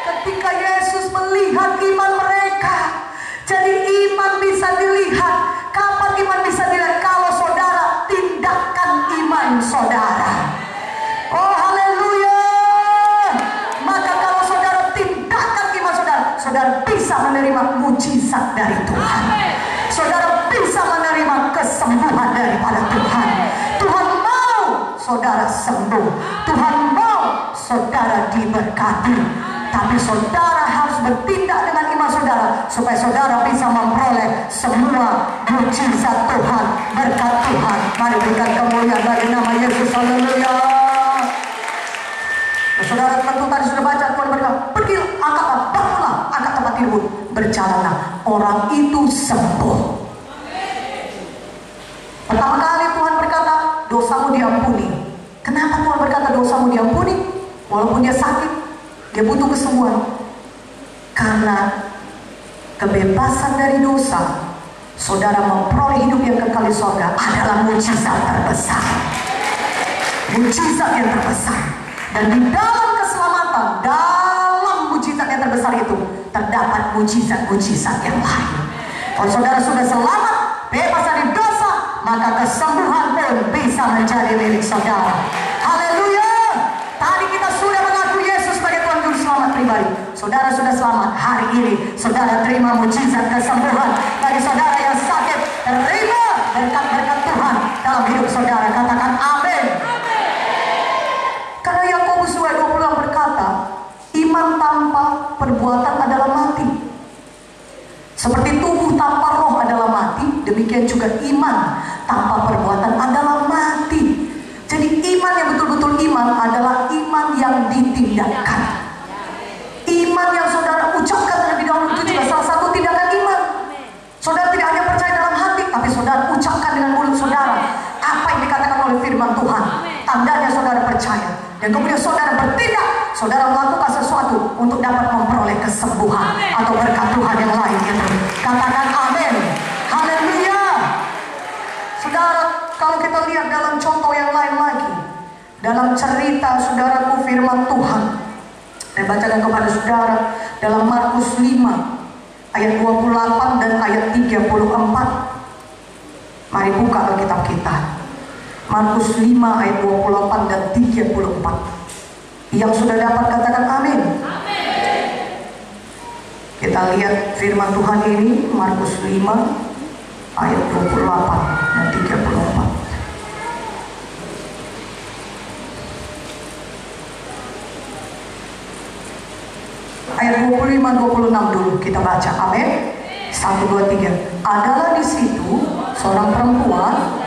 Ketika Yesus melihat iman mereka. Jadi iman bisa dilihat. Kapan iman bisa dilihat? Kalau saudara tindakan iman saudara. Oh haleluya. Maka kalau saudara tindakan iman saudara, saudara bisa menerima mujizat dari Tuhan. Saudara bisa menerima kesembuhan daripada Tuhan. Tuhan mau saudara sembuh. Tuhan mau saudara diberkati. Tapi saudara harus bertindak dengan iman saudara, supaya saudara bisa memperoleh semua mujizat Tuhan, berkat Tuhan. Mari berikan kemuliaan bagi nama Yesus. Haleluya. Saudara tentu tadi sudah baca, Tuhan berkata, pergi, angkatlah, bangunlah, angkat tempat tidur, berjalanlah. Orang itu sembuh. Pertama kali Tuhan berkata, dosamu diampuni. Kenapa Tuhan berkata dosamu diampuni? Walaupun dia sakit, dia butuh kesembuhan. Karena kebebasan dari dosa, saudara memperoleh hidup yang kekal di surga, adalah mujizat terbesar. Mujizat yang terbesar. Dan di dalam keselamatan, dalam mujizat yang terbesar itu, terdapat mujizat-mujizat yang lain. Kalau saudara sudah selamat, bebas dari dosa, maka kesembuhan pun bisa menjadi milik saudara. Haleluya. Tadi kita sudah mengaku Yesus sebagai Tuhan Juru Selamat pribadi. Saudara sudah selamat. Hari ini saudara terima mujizat kesembuhan. Bagi saudara yang sakit, terima berkat-berkat Tuhan dalam hidup saudara. Katakan amin. Karena Yakobus 2:20 berkata, iman tanpa perbuatan adalah mati. Seperti tubuh tanpa roh adalah mati, demikian juga iman tanpa perbuatan adalah mati. Jadi iman yang betul-betul iman adalah iman yang ditindakkan. Iman yang saudara ucapkan terlebih dahulu itu juga salah satu tindakan iman. Saudara tidak hanya percaya dalam hati, tapi saudara ucapkan dengan mulut saudara apa yang dikatakan oleh firman Tuhan. Tandanya saudara percaya. Dan kemudian saudara bertindak, saudara melakukan sesuatu untuk dapat memperoleh kesembuhan atau berkat Tuhan yang lain gitu. Katakan amin. Haleluya. Saudara, kalau kita lihat dalam contoh yang lain lagi, dalam cerita saudaraku firman Tuhan, saya bacakan kepada saudara dalam Markus 5 ayat 28 dan ayat 34. Mari buka Alkitab kita. Markus 5 ayat 28 dan 34. Yang sudah dapat katakan amin. Amin. Kita lihat firman Tuhan ini, Markus 5 ayat 28 dan 34. Ayat 25-26 dulu kita baca. Amin. 1, 2, 3. Adalah di situ seorang perempuan,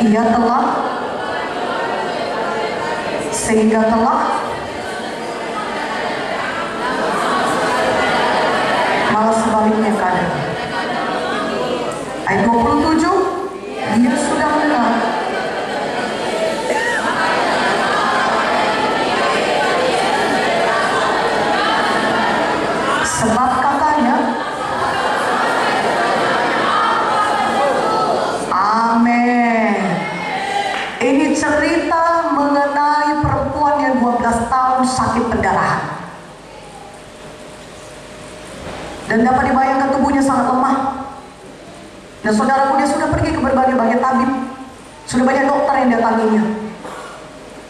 ia telah sehingga telah malah sebaliknya keadaan. Ayat 27, dia sudah mendengar sebab katanya Dan dapat dibayangkan tubuhnya sangat lemah. Dan saudaraku, dia sudah pergi ke berbagai-bagai tabib. Sudah banyak dokter yang datanginya.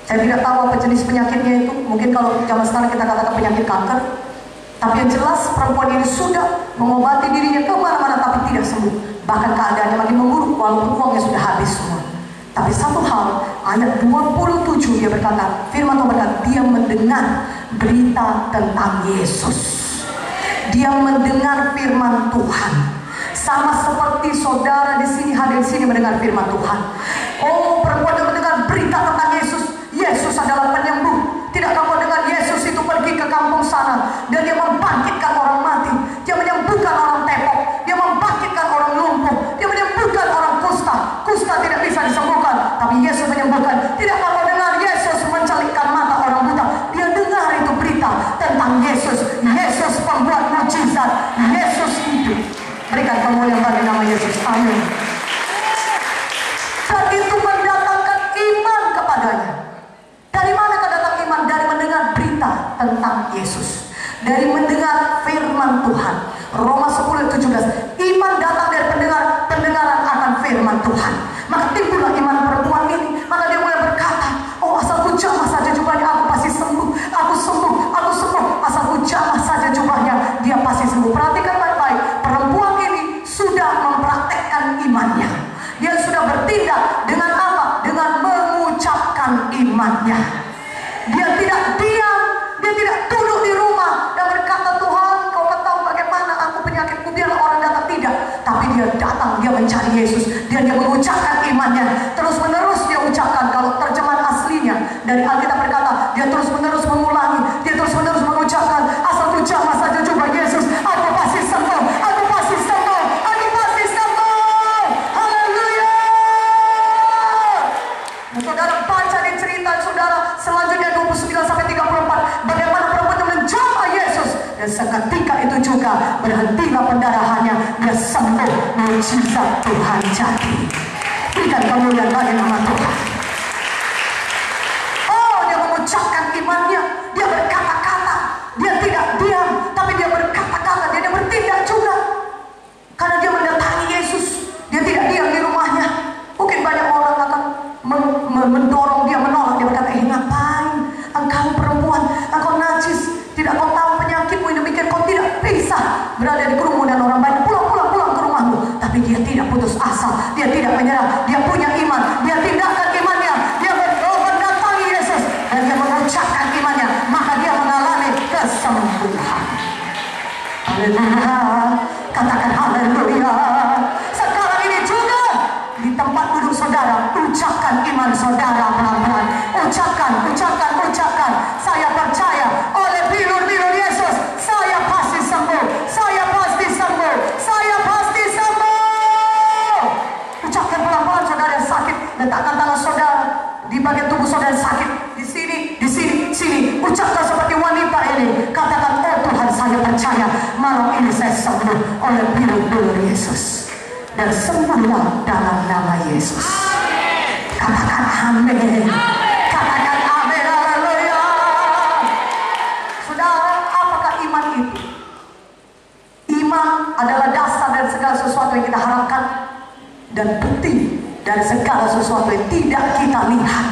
Saya tidak tahu apa jenis penyakitnya itu. Mungkin kalau zaman sekarang kita katakan penyakit kanker. Tapi yang jelas perempuan ini sudah mengobati dirinya kemana-mana tapi tidak sembuh. Bahkan keadaannya makin memburuk walaupun uangnya sudah habis semua. Tapi satu hal, ayat 27 dia berkata, firman Tuhan berkata, dia mendengar berita tentang Yesus. Dia mendengar firman Tuhan. Sama seperti saudara di sini, hadir di sini mendengar firman Tuhan. Oh, perempuan yang mendengar berita tentang Yesus. Yesus adalah penyembuh. Tidak kamu dengar Yesus itu pergi ke kampung sana dan dia membangkitkan orang mati. Dia menyembuhkan orang tepok. Dia membangkitkan orang lumpuh. Dia menyembuhkan orang kusta. Kusta tidak bisa disembuhkan, tapi Yesus menyembuhkan. Tidak kamu dengar Yesus mencelikkan mata orang buta. Dia dengar itu berita tentang Yesus. Yesus pembuat mujizat. Yesus hidup. Berikan kemuliaan bagi nama Yesus. Amin. Dan itu mendatangkan iman kepadanya. Dari mana datang iman? Dari mendengar berita tentang Yesus. Dari mendengar firman Tuhan. Roma 10:17. Iman datang dari pendengaran akan firman Tuhan. Maka timbullah iman perempuan ini. Maka dia mulai berkata, oh asalku jamah saja jubahnya aku pasti sembuh. Aku sembuh, aku sembuh. Asalku jamah saja jubahnya dia pasti sembuh. Perhatikan baik-baik. Perempuan ini sudah mempraktekkan imannya. Dia sudah bertindak dengan apa? Dengan mengucapkan imannya. Dia tidak diam. Dia tidak duduk di rumah dan berkata, Tuhan kau tahu bagaimana aku penyakitku, biarlah orang datang. Tidak. Tapi dia datang, dia mencari Yesus. Dia mengucapkan imannya. Terus menerus dia ucapkan. Kalau terjemahan aslinya dari Alkitab berkata, dia terus menerus mengulangi. Dia terus menerus mengucapkan, asalku jamah saja jubah Yesus, aku pasti sembuh. Aku pasti sembuh. Aku pasti sembuh. Haleluya. Nah, saudara baca di cerita saudara selanjutnya 29-34 bagaimana perempuan itu menjamah Yesus. Dan seketika itu juga berhentilah pendarahannya. Dia sembuh. Mujizat Tuhan jadi. Berikan kemuliaan bagi nama Tuhan. Oh, dia mengucapkan imannya. Dia berkata-kata. Dia tidak diam, tapi dia berkata-kata. Dia bertindak juga. Karena dia mendatangi Yesus. Dia tidak diam di rumahnya. Mungkin banyak orang akan mendorong dia, menolak. Dia berkata, ngapain? Engkau perempuan, engkau najis. Tidak kau tahu penyakitmu yang demikian, kau tidak bisa berada di kerumunan orang banyak. Pulang ke rumahmu. Tapi dia tidak putus asa. Dia tidak menyerah. Dia punya iman. Dia tindakan imannya. Dia mendatangi Yesus. Dan dia mengucapkan imannya. Maka dia mengalami kesembuhan. Haleluya. Katakan haleluya. Sekarang ini juga di tempat duduk saudara, ucapkan iman saudara pelan-pelan. Ucapkan. Saya percaya oleh bilur-bilur Yesus, saya pasti sembuh. Saya pasti sembuh. Saya pasti sembuh. Ucapkan pelan-pelan saudara yang sakit. Letakkan tangan saudara di bagian tubuh saudara yang sakit. Di sini. Ucapkan seperti wanita ini. Katakan, oh Tuhan, saya percaya malam ini saya sembuh oleh bilur-bilur Yesus. Dan sembuhlah dalam nama Yesus. Katakan amin. Katakan amin. Haleluya. Saudara, apakah iman itu? Iman adalah dasar dari segala sesuatu yang kita harapkan dan bukti dari segala sesuatu yang tidak kita lihat.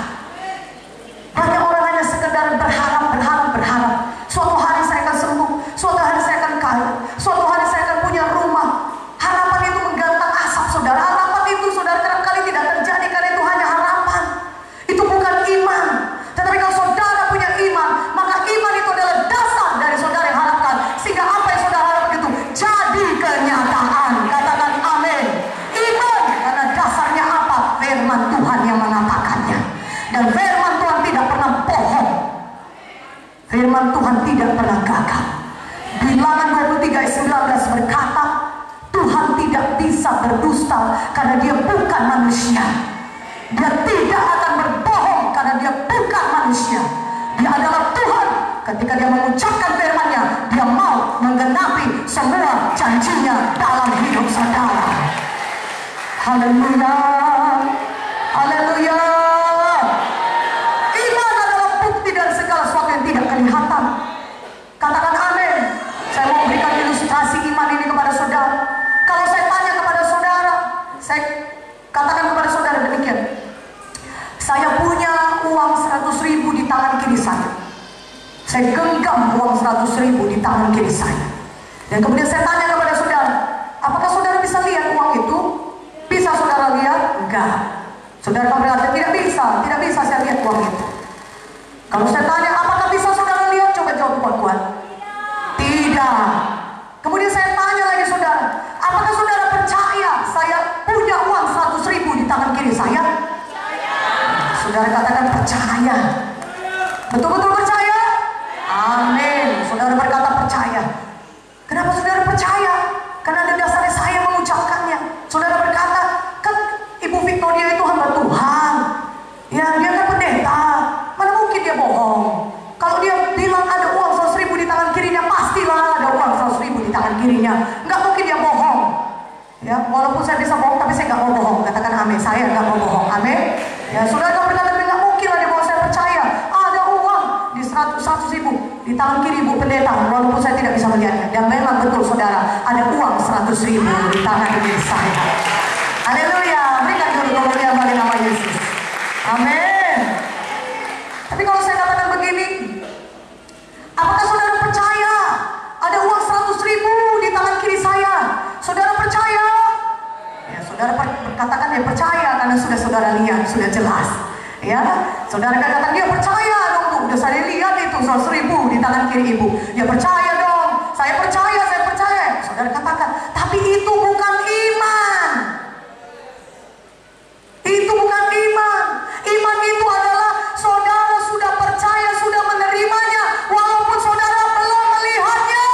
Banyak orang hanya sekedar berharap. Suatu hari saya akan sembuh. Suatu hari saya akan kaya. Suatu hari saya akan punya rumah. Harapan itu menggantang asap saudara. Harapan itu saudara kerap kali tidak terjadi karena itu hanya harapan. Itu bukan iman. Tetapi kalau saudara punya iman, maka iman itu adalah dasar dari saudara yang harapkan. Sehingga apa yang saudara harapkan itu jadi kenyataan. Katakan amin. Iman karena dasarnya apa? Firman Tuhan yang mengatakannya. Dan firman Tuhan tidak pernah bohong. Firman Tuhan tidak pernah gagal. Bilangan 23:19 berkata, Tuhan tidak bisa berdusta karena dia bukan manusia. Dia tidak akan berbohong karena dia bukan manusia. Dia adalah Tuhan. Ketika dia mengucapkan firman-Nya, dia mau menggenapi semua janjinya dalam hidup saudara. Haleluya. Haleluya. Iman adalah bukti dari segala sesuatu yang tidak kelihatan. Katakan amin. Saya mau berikan ilustrasi iman Dan kemudian saya tanya kepada saudara, apakah saudara bisa lihat uang itu? Bisa saudara lihat? Enggak. Saudara berkata, tidak bisa saya lihat uang itu. Kalau saya tanya, apakah bisa saudara lihat? Coba jawab kuat-kuat. Tidak. Kemudian saya tanya lagi saudara, apakah saudara percaya saya punya uang 100.000 di tangan kiri saya? Saudara katakan percaya. Betul-betul percaya? Amin. Saudara berkata percaya. Kenapa saudara percaya? Karena ada dasarnya saya mengucapkannya. Saudara berkata, kan Ibu Victoria itu hamba Tuhan. Ya, dia kan pendeta. Mana mungkin dia bohong? Kalau dia bilang ada uang 100.000 di tangan kirinya, pastilah ada uang 100.000 di tangan kirinya. Nggak mungkin dia bohong. Ya, walaupun saya bisa bohong, tapi saya nggak mau bohong. Katakan amin. Saya nggak mau bohong. Amin. Ya, saudara berkata nggak mungkin lah dia bohong. Saya percaya ada uang di 100.000 di tangan kiri Ibu Pendeta, walaupun saya tidak bisa melihatnya. Dan memang betul saudara, ada uang 100.000 di tangan kiri saya. Haleluya. Berikan dulu kemuliaan bagi nama Yesus. Amin. Tapi kalau saya katakan begini, apakah saudara percaya ada uang 100.000 di tangan kiri saya? Saudara percaya? Ya, saudara katakan dia percaya karena sudah saudara lihat, sudah jelas. Ya, saudara katakan dia percaya dong Bu, udah saya lihat itu 100.000 di tangan kiri Ibu. Ya percaya dong, saya percaya. Saudara katakan, tapi itu bukan iman. Itu bukan iman. Iman itu adalah saudara sudah percaya, sudah menerimanya, walaupun saudara belum melihatnya.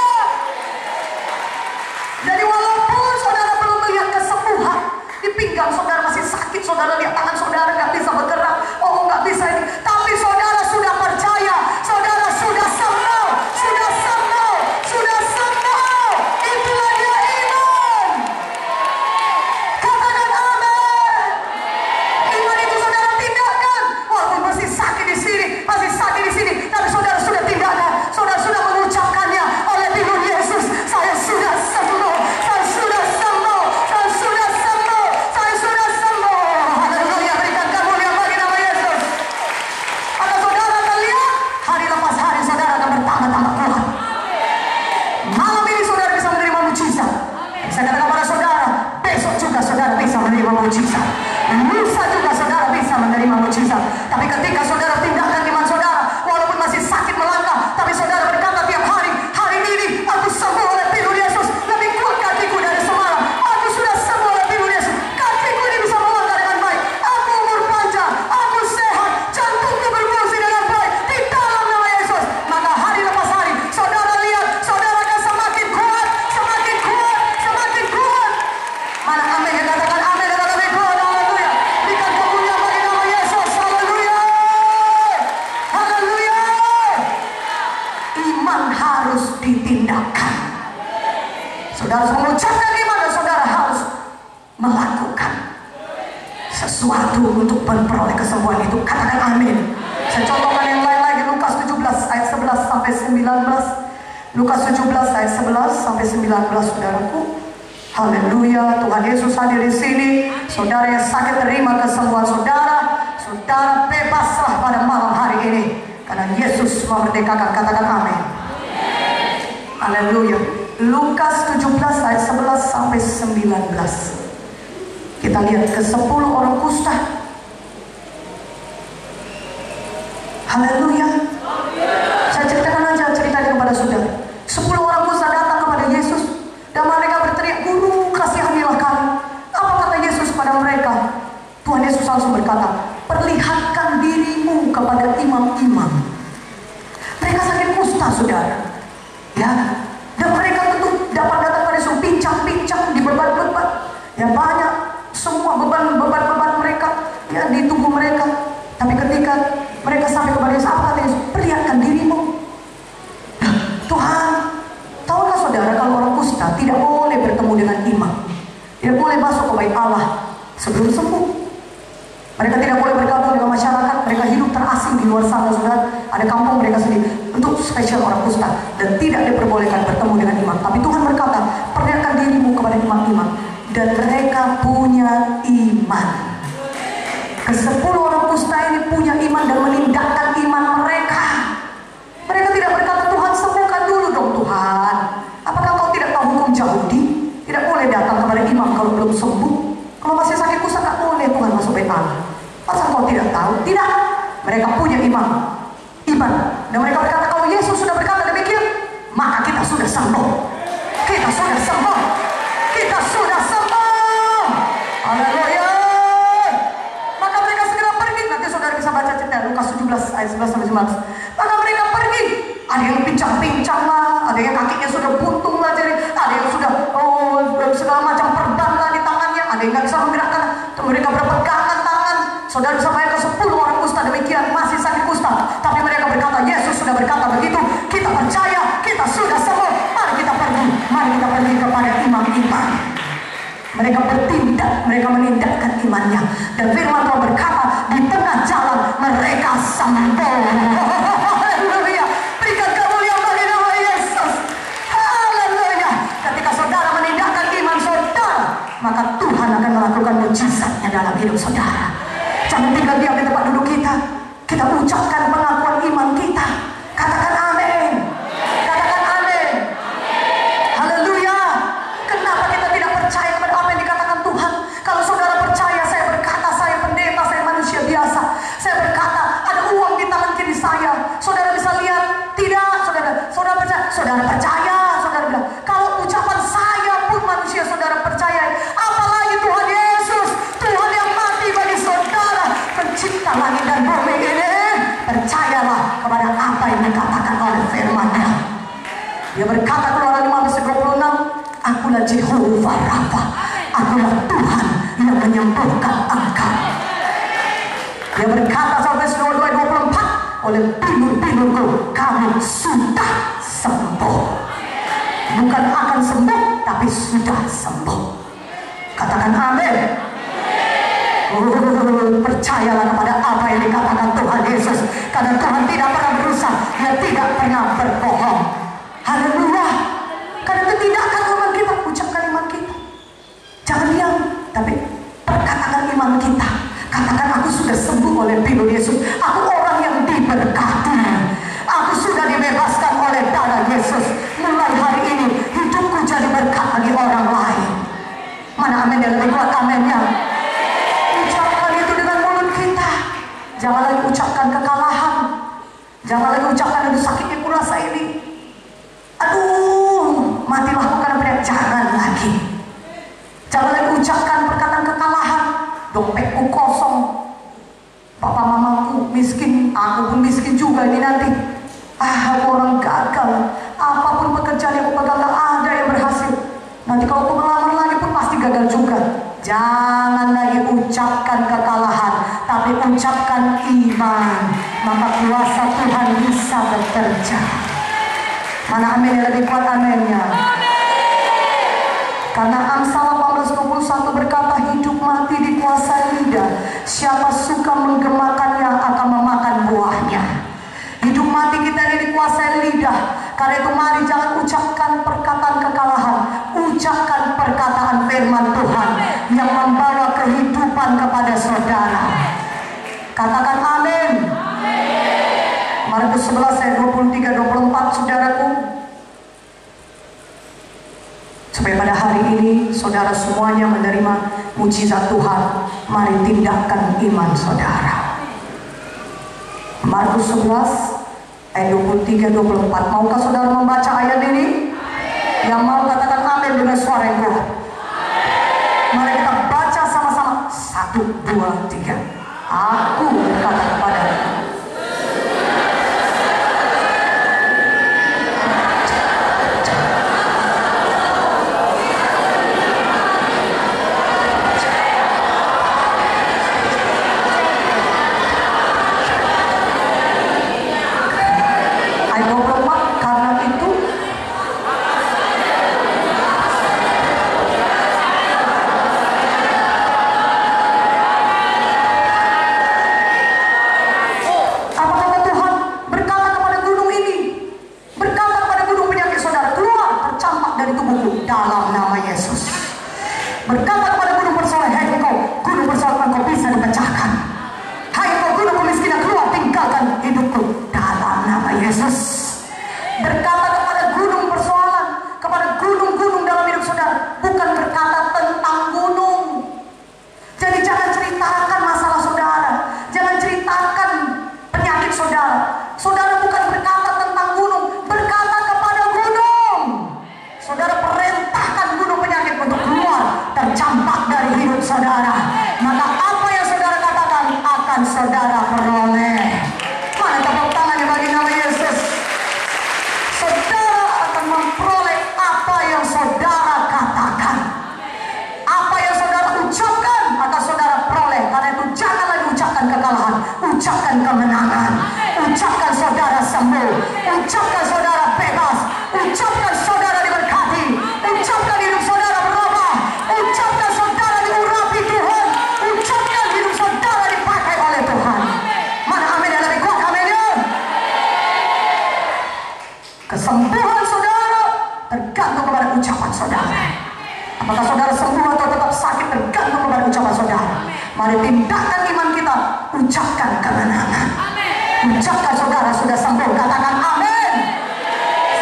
Jadi walaupun saudara belum melihat kesembuhan, di pinggang saudara masih sakit, saudara lihat tangan saudara nggak bisa bergerak, oh nggak bisa ini, tapi saudara sudah percaya, saudara sudah sembuh, itulah dia iman. Katakan amin. Iman itu saudara tindakan, walaupun masih sakit di sini, tapi saudara sudah tindakan, saudara sudah mengucapkannya oleh firman Yesus, saya sudah sembuh. Haleluya, berikan kemuliaan bagi nama Yesus. Maka saudara akan lihat hari lepas hari saudara akan bertambah-tambah kuat. Malam ini saudara bisa menerima mujizat. Saya katakan kepada saudara, besok juga saudara bisa menerima mujizat. Lusa juga saudara bisa menerima mujizat. Tapi ketika saudara tindakan iman saudara, walaupun masih sakit melangkah, tapi saudara berkata tiap hari, hari ini aku sembuh oleh firman Yesus. Lebih kuat kakiku dari semalam. Aku sudah sembuh oleh firman Yesus. Kakiku ini bisa melangkah dengan baik. Aku umur panjang, aku sehat, jantungku berfungsi dengan baik di dalam nama Yesus. Maka hari lepas hari, saudara lihat, saudara akan semakin kuat. Mana amin yang katakan amin dan lebih kuat. Haleluya. Berikan kemuliaan bagi nama Yesus. Haleluya. Haleluya. Iman harus ditindakkan. Saudara harus mengucapkan iman dan saudara harus melakukan sesuatu untuk memperoleh kesembuhan itu. Katakan amin. Saya contohkan yang lain lagi, Lukas 17 ayat 11 sampai 19. Lukas 17 ayat 11 sampai 19, saudaraku. Haleluya, Tuhan Yesus hadir di sini. Saudara yang sakit terima kesembuhan saudara. Saudara bebaslah pada malam hari ini, karena Yesus memerdekakan. Katakan amin. Haleluya. Lukas 17 ayat 11 sampai 19. Kita lihat ke 10 orang kusta. Haleluya. Saya ceritakan aja ceritanya kepada saudara. 10 orang kusta datang kepada Yesus dan mereka berteriak, "Guru, kasihanilah kami." Apa kata Yesus pada mereka? Tuhan Yesus langsung berkata, "Perlihatkan dirimu kepada imam-imam." Mereka sakit kusta, saudara. Ya, dan mereka tentu dapat datang pada Yesus, pincang-pincang di beban-beban. Ya, banyak semua beban-beban mereka ya di tubuh mereka. Tapi ketika mereka sampai kepada Yesus, apa kata Yesus? "Perlihatkan dirimu." Tuhan, tahukah saudara kalau orang kusta tidak boleh bertemu dengan imam, tidak boleh masuk ke bait Allah sebelum sembuh. Mereka tidak boleh bergabung dengan masyarakat. Mereka hidup terasing di luar sana, saudara. Ada kampung mereka sendiri untuk spesial orang kusta, dan tidak diperbolehkan bertemu dengan imam. Tapi Tuhan berkata, "Perlihatkan dirimu kepada imam-imam." Dan mereka punya iman. Ke-10 orang kusta ini punya iman dan menindakkan iman mereka. Mereka tidak berkata, "Tuhan, sembuhkan dulu dong Tuhan. Apakah kau tidak tahu belum sembuh. Kalau masih sakit kusta tak boleh Tuhan masuk bait Allah. Masa kau tidak tahu? Tidak. Mereka punya iman. Dan mereka berkata, kalau Yesus sudah berkata demikian, maka kita sudah sembuh. Kita sudah sembuh. Kita sudah sembuh. Haleluya. Maka mereka segera pergi. Nanti saudara bisa baca cerita Lukas 17 ayat 11 sampai 19. Maka mereka pergi. Ada yang pincang-pincang lah, ada yang kakinya sudah buntung lah, ada yang sudah segala macam perban lah di tangannya, ada yang nggak bisa menggerakkan. Mereka berpegangan tangan. Saudara bisa bayangkan 10 orang kusta demikian masih sakit kusta, tapi mereka berkata, Yesus sudah berkata begitu, kita percaya, kita sudah sembuh. Mari kita pergi kepada imam-imam. Mereka bertindak, mereka menindakkan imannya, dan firman Tuhan berkata, di tengah jalan mereka sembuh. Haleluya. Berikan kemuliaan bagi nama Yesus. Haleluya. Ketika saudara menindakkan iman saudara, maka Tuhan akan melakukan mujizatnya dalam hidup saudara. Jangan tinggal diam di tempat duduk kita. Kita ucapkan pengakuan iman kita. Katakan amin. Katakan amin. Haleluya. Kenapa kita tidak percaya kepada apa yang dikatakan Tuhan? Kalau saudara percaya, saya berkata, saya pendeta, saya manusia biasa. Saya berkata, ada uang di tangan kiri saya. Saudara bisa lihat? Tidak. Saudara percaya? Saudara percaya. Saudara bilang, kalau ucapan saya pun manusia saudara percaya, apalagi Tuhan Yesus, Tuhan yang mati bagi saudara, pencipta langit dan bumi ini. Percayalah kepada apa yang dikatakan oleh firman-Nya. Dia berkata Keluaran 15:26, akulah Jehovah Rafa, akulah Tuhan yang menyembuhkan engkau. Dia berkata sampai 22:24, oleh binur-binurku kamu sudah sembuh. Bukan akan sembuh, tapi sudah sembuh. Katakan amin. Percayalah kepada apa yang dikatakan Tuhan Yesus, karena Tuhan tidak pernah berusaha, Dia tidak pernah berbohong. Haleluya. Karena itu tidakkan iman kita, ucapkan iman kita. Jangan diam, tapi perkatakan iman kita. Katakan, aku sudah sembuh oleh binur Yesus. Aku orang yang diberkati. Aku sudah dibebaskan oleh darah Yesus. Mulai hari ini hidupku jadi berkat bagi orang lain. Mana amin yang lebih kuat aminnya? Ucapkan itu dengan mulut kita. Jangan lagi ucapkan kekalahan. Jangan lagi ucapkan, aduh sakitnya kurasa ini, aduh matilah aku karena penyakit. Jangan lagi. Jangan lagi ucapkan perkataan kekalahan. Dompetku kosong, papa mamaku miskin, aku pun miskin juga ini nanti. Aku orang gagal. Apapun pekerjaan yang aku pegang gak ada yang berhasil. Nanti kalau aku melamar lagi pun pasti gagal juga. Jangan lagi ucapkan kekalahan, tapi ucapkan iman. Maka kuasa Tuhan bisa bekerja. Mana amin yang lebih kuat aminnya? Karena Amsal 18:21 berkata, hidup mati dikuasai lidah. Siapa suka menggemakannya akan memakan buahnya. Hidup mati kita ini dikuasai lidah. Karena itu mari jangan ucapkan perkataan kekalahan. Ucapkan perkataan firman Tuhan yang membawa kehidupan kepada saudara. Katakan amin. Markus 11 ayat 23-24, saudaraku. Supaya pada hari ini saudara semuanya menerima mujizat Tuhan, mari tindakan iman saudara. Markus 11 ayat 23-24. Maukah saudara membaca ayat ini? Yang mau katakan amin dengan suara yang kuat. Mari kita baca sama-sama. 1, 2, 3. Aku berkata kepadamu, gunung dalam hidup saudara, bukan berkata tentang gunung. saudara, maka apa yang saudara katakan akan saudara peroleh. Mana tepuk tangannya bagi nama Yesus. Saudara akan memperoleh apa yang saudara katakan. Apa yang saudara ucapkan akan saudara peroleh. Karena itu jangan lagi ucapkan kekalahan, ucapkan kemenangan. Ucapkan saudara sembuh, ucapkan saudara bebas, ucapkan saudara diberkati, ucapkan hidup saudara berubah, ucapkan saudara diurapi Tuhan, ucapkan hidup saudara dipakai oleh Tuhan. Mana amin yang lebih kuat? Amin ya. Kesembuhan saudara tergantung kepada ucapan saudara. Apakah saudara sembuh atau tetap sakit tergantung kepada ucapan saudara. Mari tindakan iman kita, ucapkan kemenangan. Ucapkan saudara sudah sembuh, katakan amin.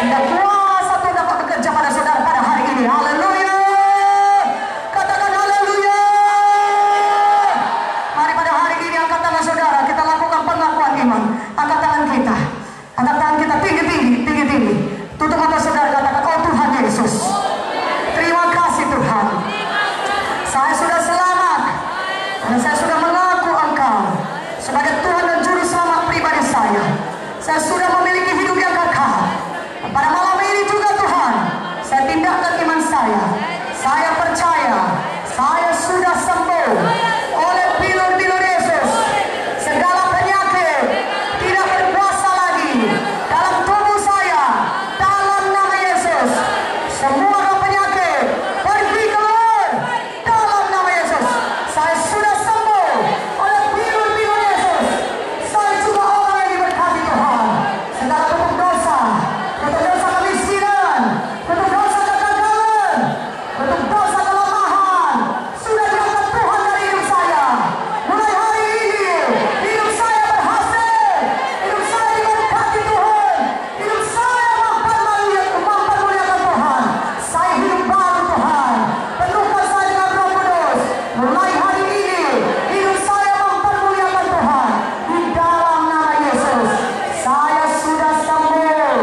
Sehingga kuasa Tuhan dapat bekerja pada saudara pada hari ini. Haleluya. Katakan haleluya. Mari pada hari ini angkat tangan saudara, kita lakukan pengakuan iman. Angkat tangan kita, angkat tangan kita tinggi-tinggi, tinggi-tinggi. Tutup mata saudara, katakan, oh Tuhan Yesus, terima kasih Tuhan, saya sudah selamat dan saya sudah mengaku Engkau sebagai Tuhan dan Juru Selamat pribadi saya. Saya sudah memiliki hidup yang kekal. Pada malam ini juga Tuhan, saya tindakan iman saya. Saya percaya saya sudah sembuh oleh bilur-bilur Yesus. Segala penyakit tidak berkuasa lagi dalam tubuh saya. Dalam nama Yesus, semua penyakit pergi keluar. Dalam nama Yesus, saya sudah sembuh oleh bilur-bilur Yesus. Saya juga orang yang diberkati Tuhan. Segala bentuk dosa kemiskinan, bentuk dosa kegagalan, bentuk dosa kelemahan sudah diangkat Tuhan dari hidup saya. Mulai hari ini hidup saya berhasil, hidup saya diberkati Tuhan, hidup saya mempermuliakan Tuhan. Saya hidup baru Tuhan, penuhkan saya dengan Roh Kudus. Mulai hari ini hidup saya mempermuliakan Tuhan. Di dalam nama Yesus, saya sudah sembuh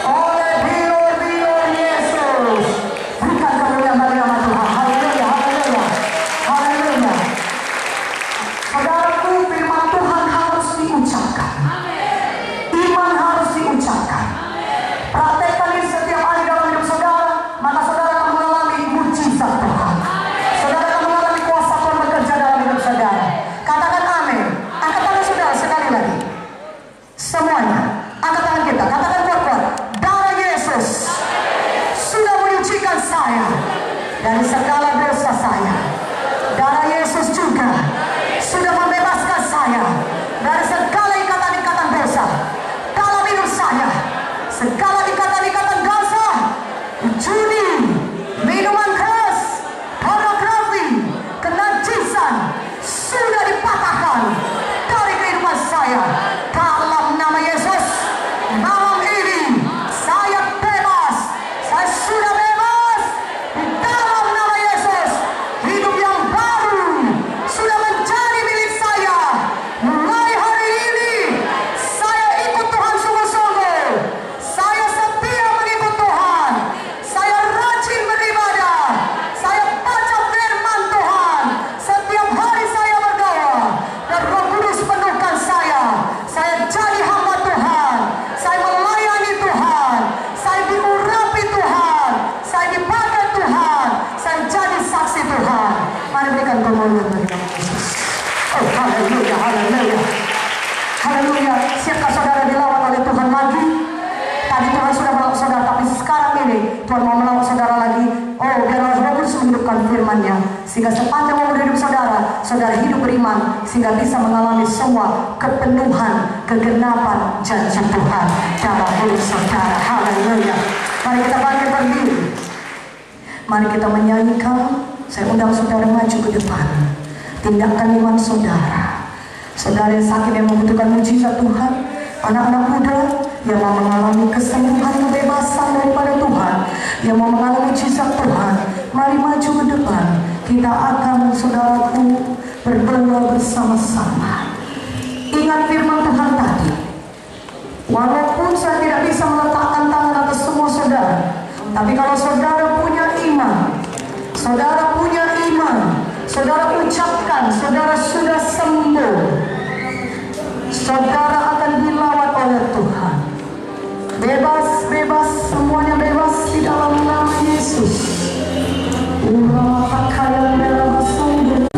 oleh bilur-bilur Yesus. Berikan kemuliaan bagi nama Tuhan. Haleluya, haleluya, haleluya. Saudaraku, firman Tuhan harus diucapkan. Iman harus diucapkan. Praktekkan ini setiap hari dalam hidup saudara, maka saudara akan mengalami mujizat Tuhan. Saudara akan mengalami kuasa Tuhan bekerja dalam hidup saudara. Katakan amin. Angkat tangan saudara sekali lagi. Semuanya, angkat tangan kita. Katakan kuat-kuat. Darah Yesus sudah menyucikan saya dari segala dosa saya. Darah Yesus juga sudah membebaskan saya dari segala ikatan-ikatan dosa dalam hidup saya. Segala ikatan-ikatan dosa, judi, minuman keras, pornografi, kenajisan sudah dipatahkan dari kehidupan saya. Dalam nama Yesus, malam ini saya bebas. Saya sudah bebas. Di dalam nama Yesus, hidup yang baru sudah menjadi milik saya. Mulai hari ini saya ikut Tuhan sungguh-sungguh. Saya setia mengikut Tuhan. Saya rajin beribadah. Saya baca firman Tuhan. Setiap hari saya berdoa dan Roh Kudus penuhkan saya. Saya jadi hamba Tuhan. Saya melayani Tuhan. Saya diurapi Tuhan. Saya dipakai Tuhan. Saya jadi saksi Tuhan. Mari berikan kemuliaan bagi nama Yesus. Oh, haleluya, haleluya, haleluya. Siapkah saudara dilawan oleh Tuhan lagi? Tadi Tuhan sudah melawat saudara, tapi sekarang ini Tuhan mau melawat saudara lagi. Oh, biarlah Roh Kudus menghidupkan firman-Nya, sehingga sepanjang umur hidup saudara, saudara hidup beriman, sehingga bisa mengalami semua kepenuhan, kegenapan janji Tuhan dalam hidup saudara. Haleluya. Mari kita bangkit berdiri. Mari kita menyanyikan. Saya undang saudara maju ke depan. Tindakan iman saudara. Saudara yang sakit, yang membutuhkan mujizat Tuhan, anak-anak muda yang mau mengalami kesembuhan, kebebasan daripada Tuhan, yang mau mengalami mujizat Tuhan, mari maju ke depan. Kita akan, saudaraku, berdoa bersama-sama. Ingat firman Tuhan tadi. Walaupun saya tidak bisa meletakkan tangan atas semua saudara, tapi kalau saudara punya iman, saudara punya iman, Saudara ucapkan, saudara sudah sembuh. Saudara akan dilawat oleh Tuhan. Bebas, bebas, semuanya bebas di dalam nama Yesus. Pakaian dalam sungguh.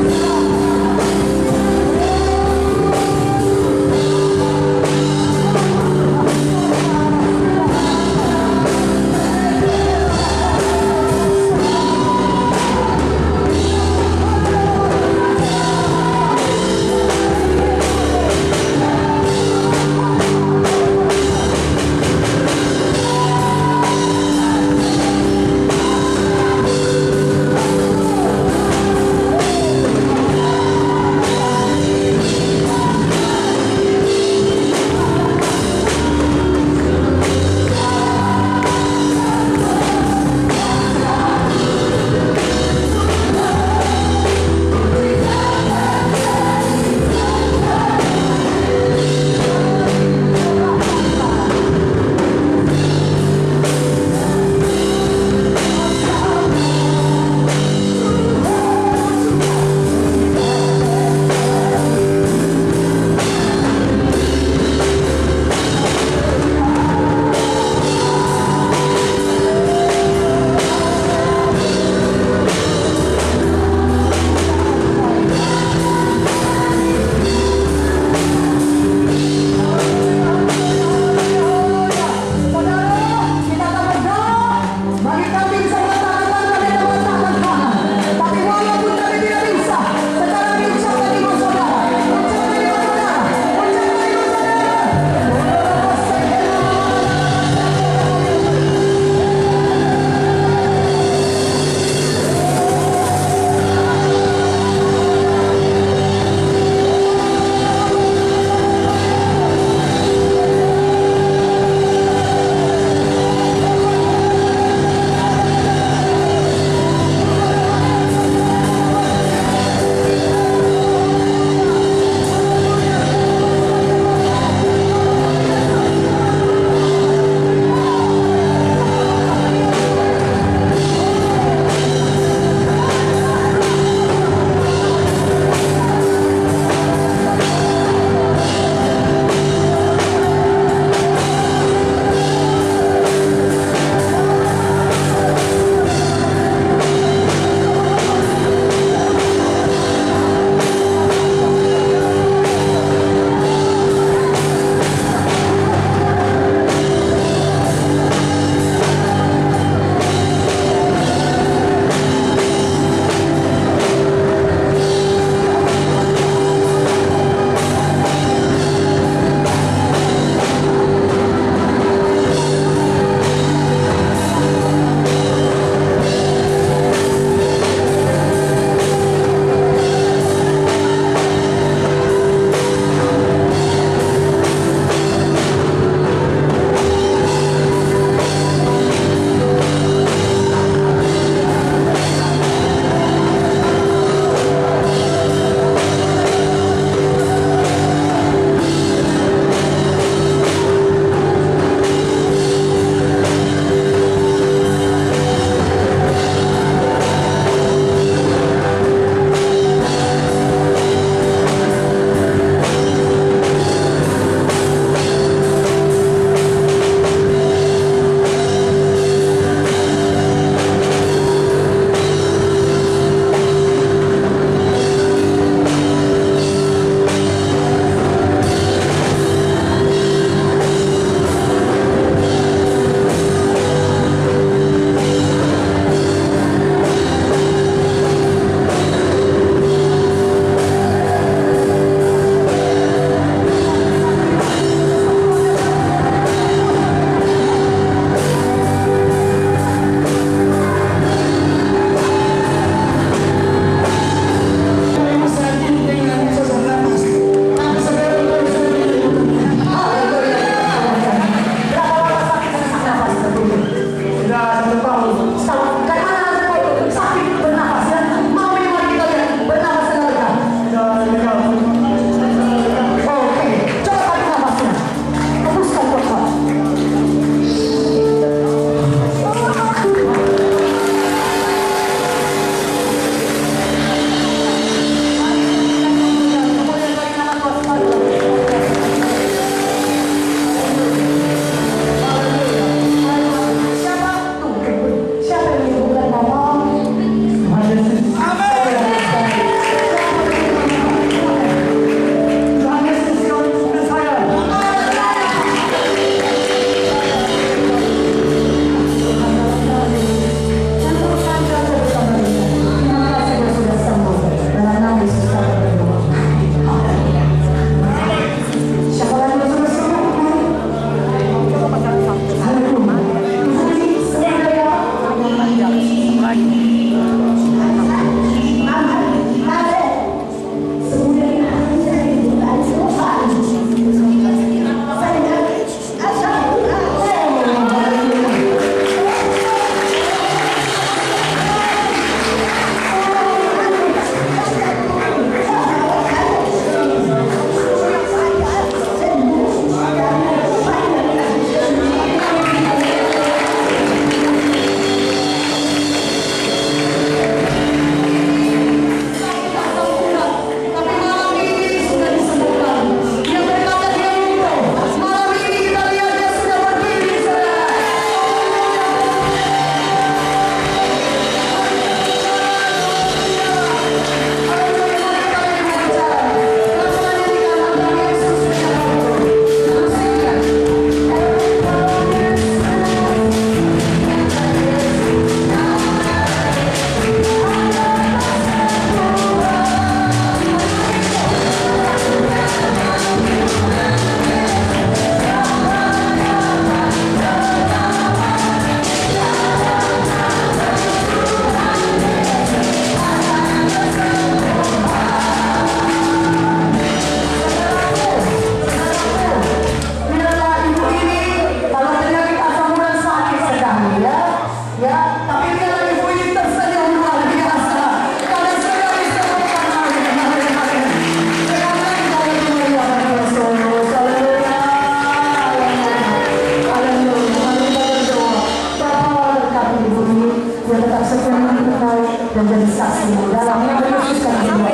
menjadi saksi dalam nama Yesus kami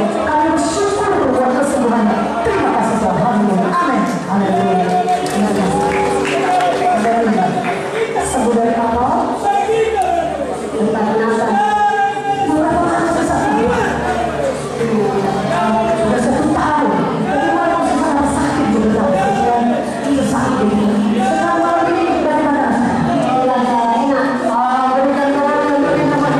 bersyukur buat kesembuhannya. Terima kasih Tuhan. Haleluya. Amin. Haleluya. Sembuh dari apa? Tentang kenapa? Berapa lama sakit? Sudah 1 tahun. Bagaimana sekarang sakit juga? Iya sakit. Sekarang malam ini bagaimana? Enak. Berikan doa dan berikan nama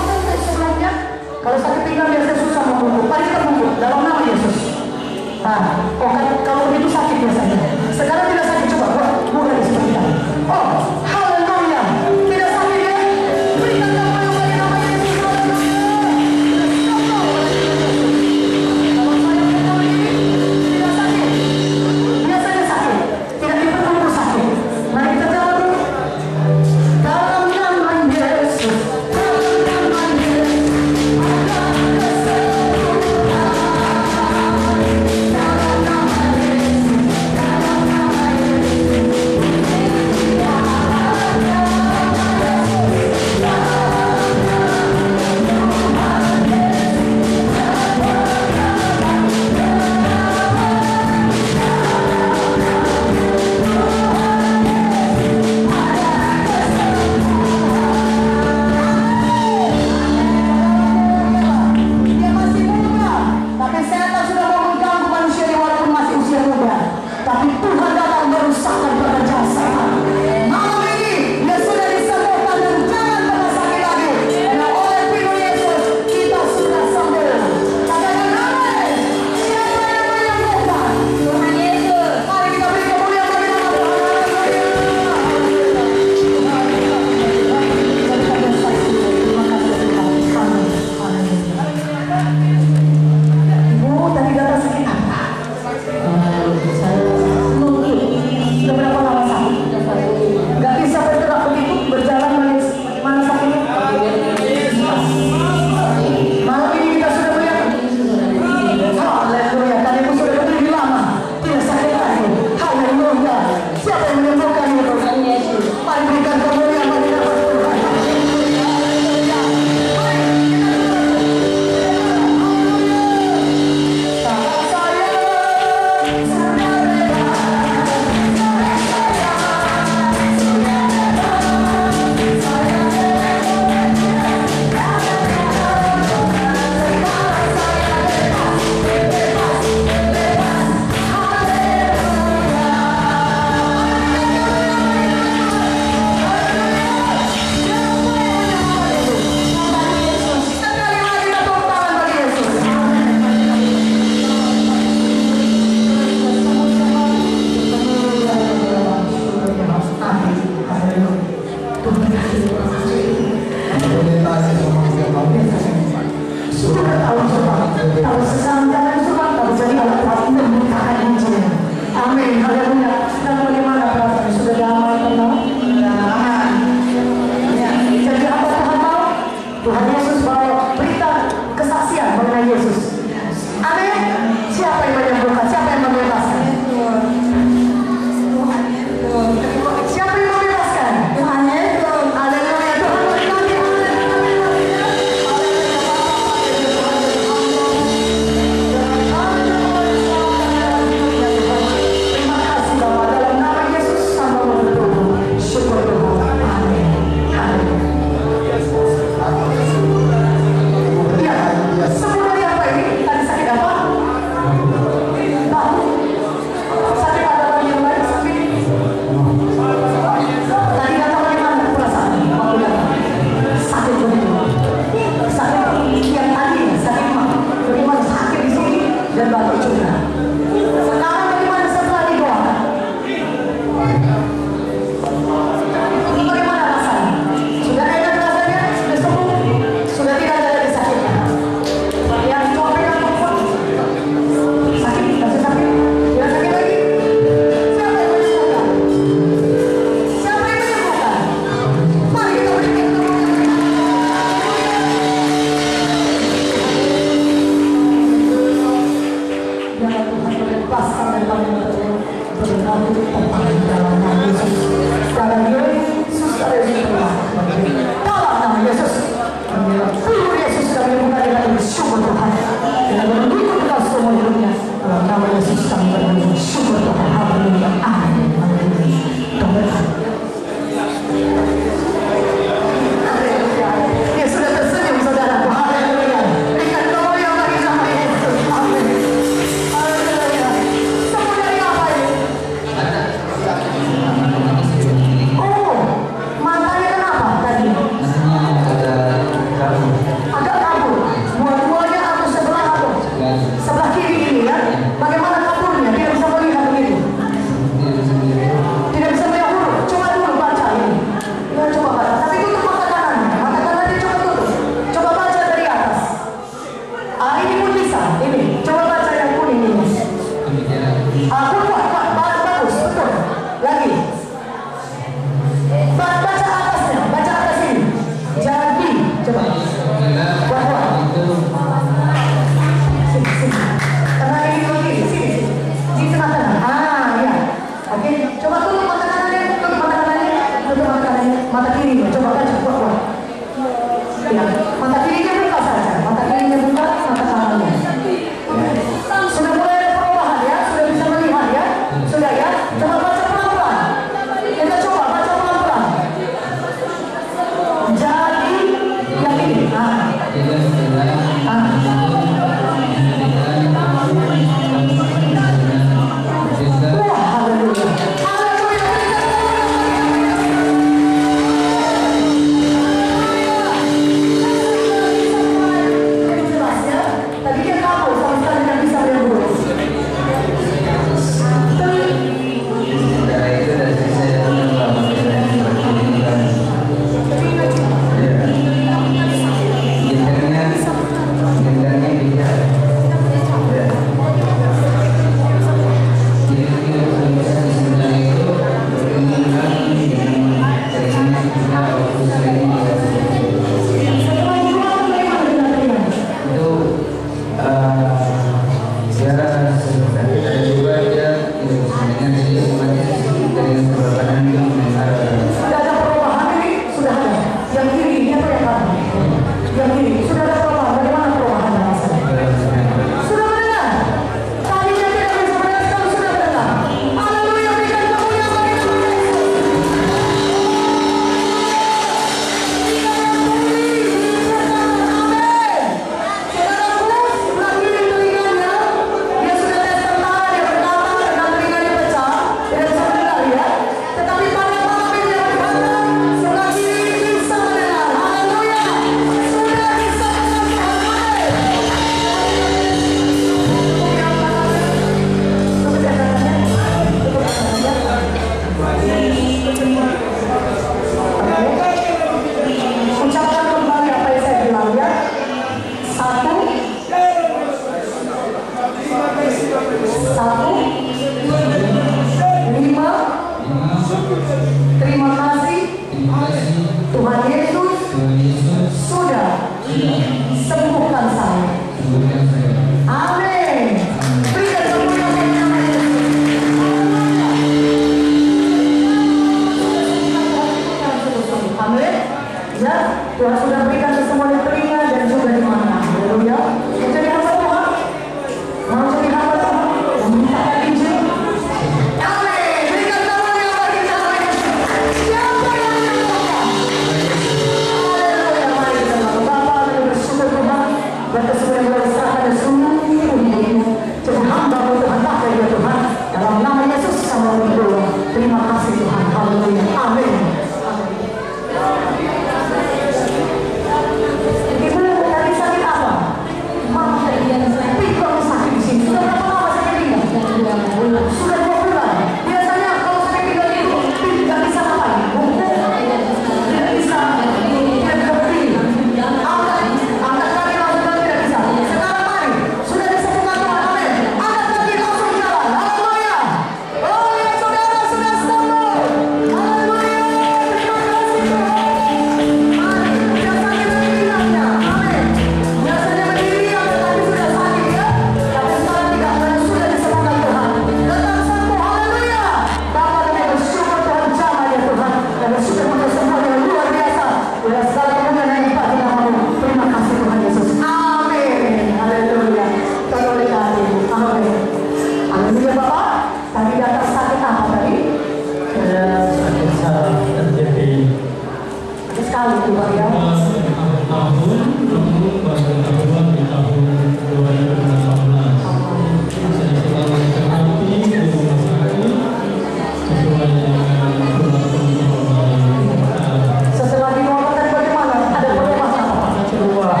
Setelah dimohon dan bagaimana? Ada pertanyaan apa?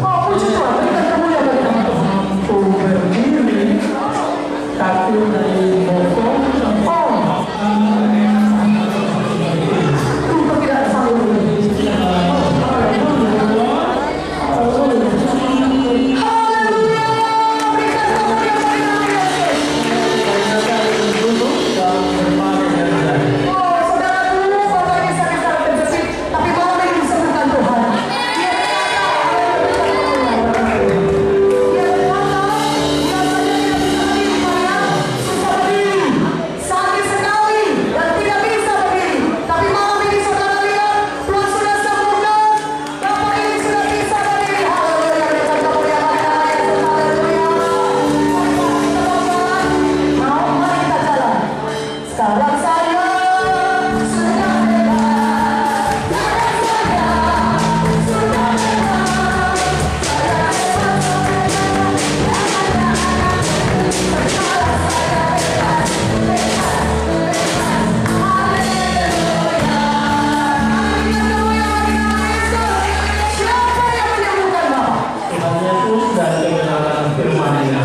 Oh, puji Tuhan, berikan kemuliaan bagi nama Tuhan. berdiri kaki dari bokong Untuk tidak sambil berdiri. firman-Nya.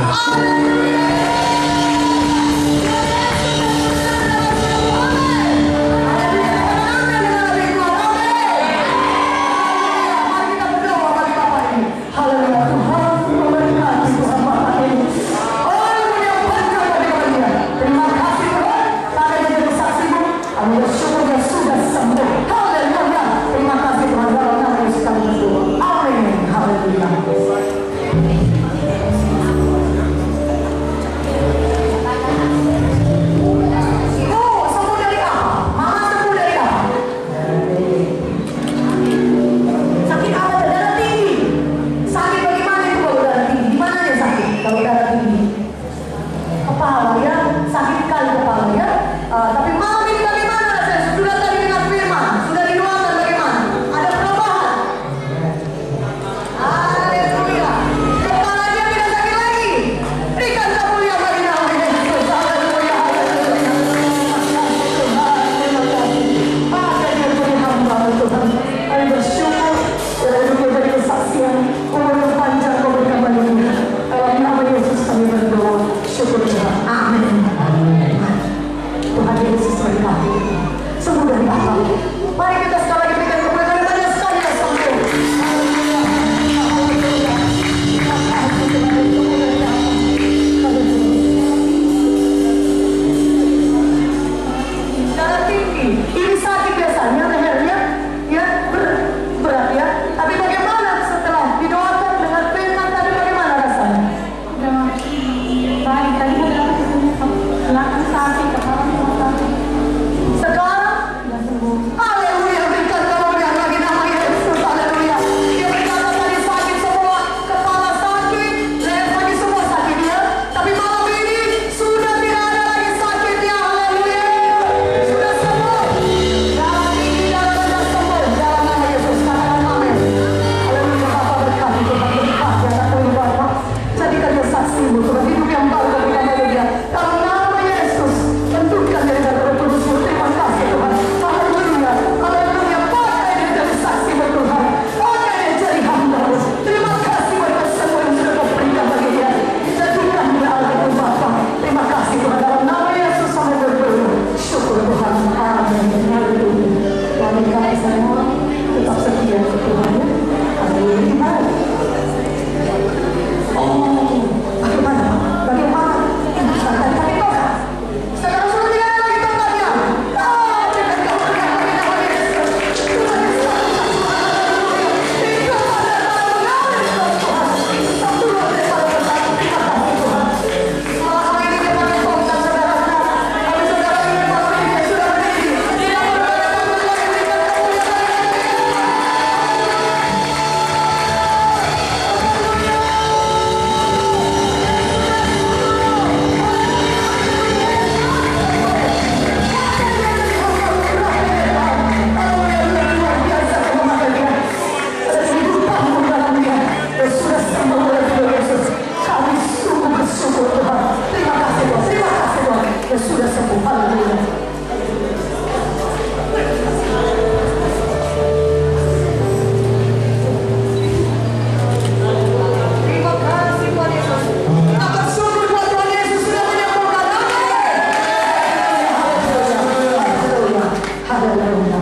Haleluya.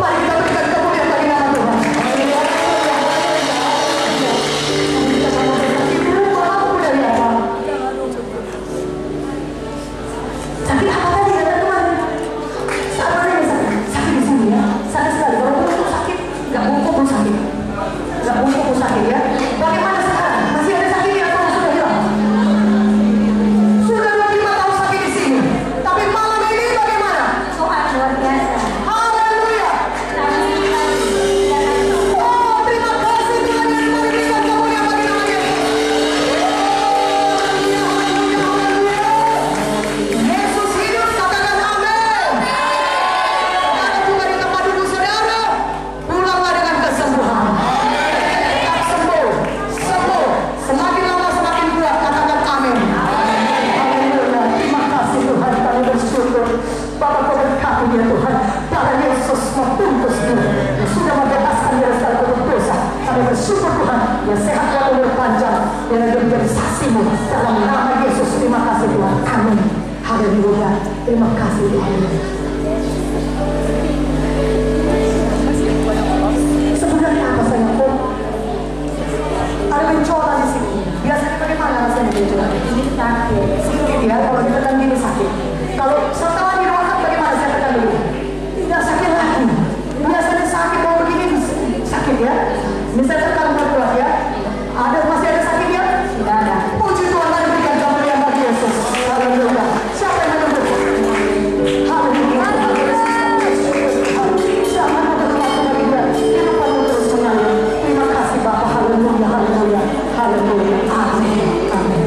Mari kita berikan kemuliaan bagi nama Tuhan. Sakit apa tadi kata teman? Saat mana ini sakit? Sakit di sini ya. Sakit sekali. Kalau betul sakit, nggak bungkuk pun sakit. Nggak bungkuk pun sakit ya. Bagaimana sekarang? Masih ada sakit ya atau sudah hilang? Sudah 25 tahun sakit di sini. Tapi malam ini bagaimana? Tuhan luar biasa. Haleluya. Oh, terima kasih Tuhan yang memberikan kemuliaan bagi nama Yesus. Yesus hidup, katakan amin. Saudara juga di tempat duduk saudara, pulanglah dengan kesembuhan. Tetap sembuh, sembuh. Semakin lama semakin kuat, katakan amin. Haleluya. Terima kasih Tuhan, kami bersyukur. Bapa kau berkati dia Tuhan. Darah Yesus membungkus dia. Dia sudah membebaskan dia dari segala dosa. Kami bersyukur Tuhan. Dia sehat dan umur panjang. Dan dia menjadi saksimu dalam nama Yesus. Terima kasih Tuhan. Amin. Haleluya. Terima kasih Tuhan. Sebenarnya apa saya pun ada bencolan di sini. Biasanya bagaimana rasanya bencolan? Ini sakit. Sedikit ya. Kalau kita kan gini sakit. Kalau setelah dirawat bagaimana saya tekan dulu? Tidak sakit lagi. Biasanya sakit kalau begini sakit ya. Misalnya tekan kuat ya. Ada masih ada sakit ya? Tidak ada. Puji Tuhan, mari berikan kemuliaan bagi Yesus. Haleluya. Siapa yang menunggu? Haleluya. Jangan berdoa bagi dia. Kehidupanmu terus mengalir. Terima kasih Bapa. Haleluya. Haleluya. Haleluya. Amin. Amin.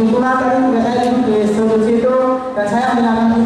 Tuhan tadi juga saya duduk di studio situ dan saya mendengarkan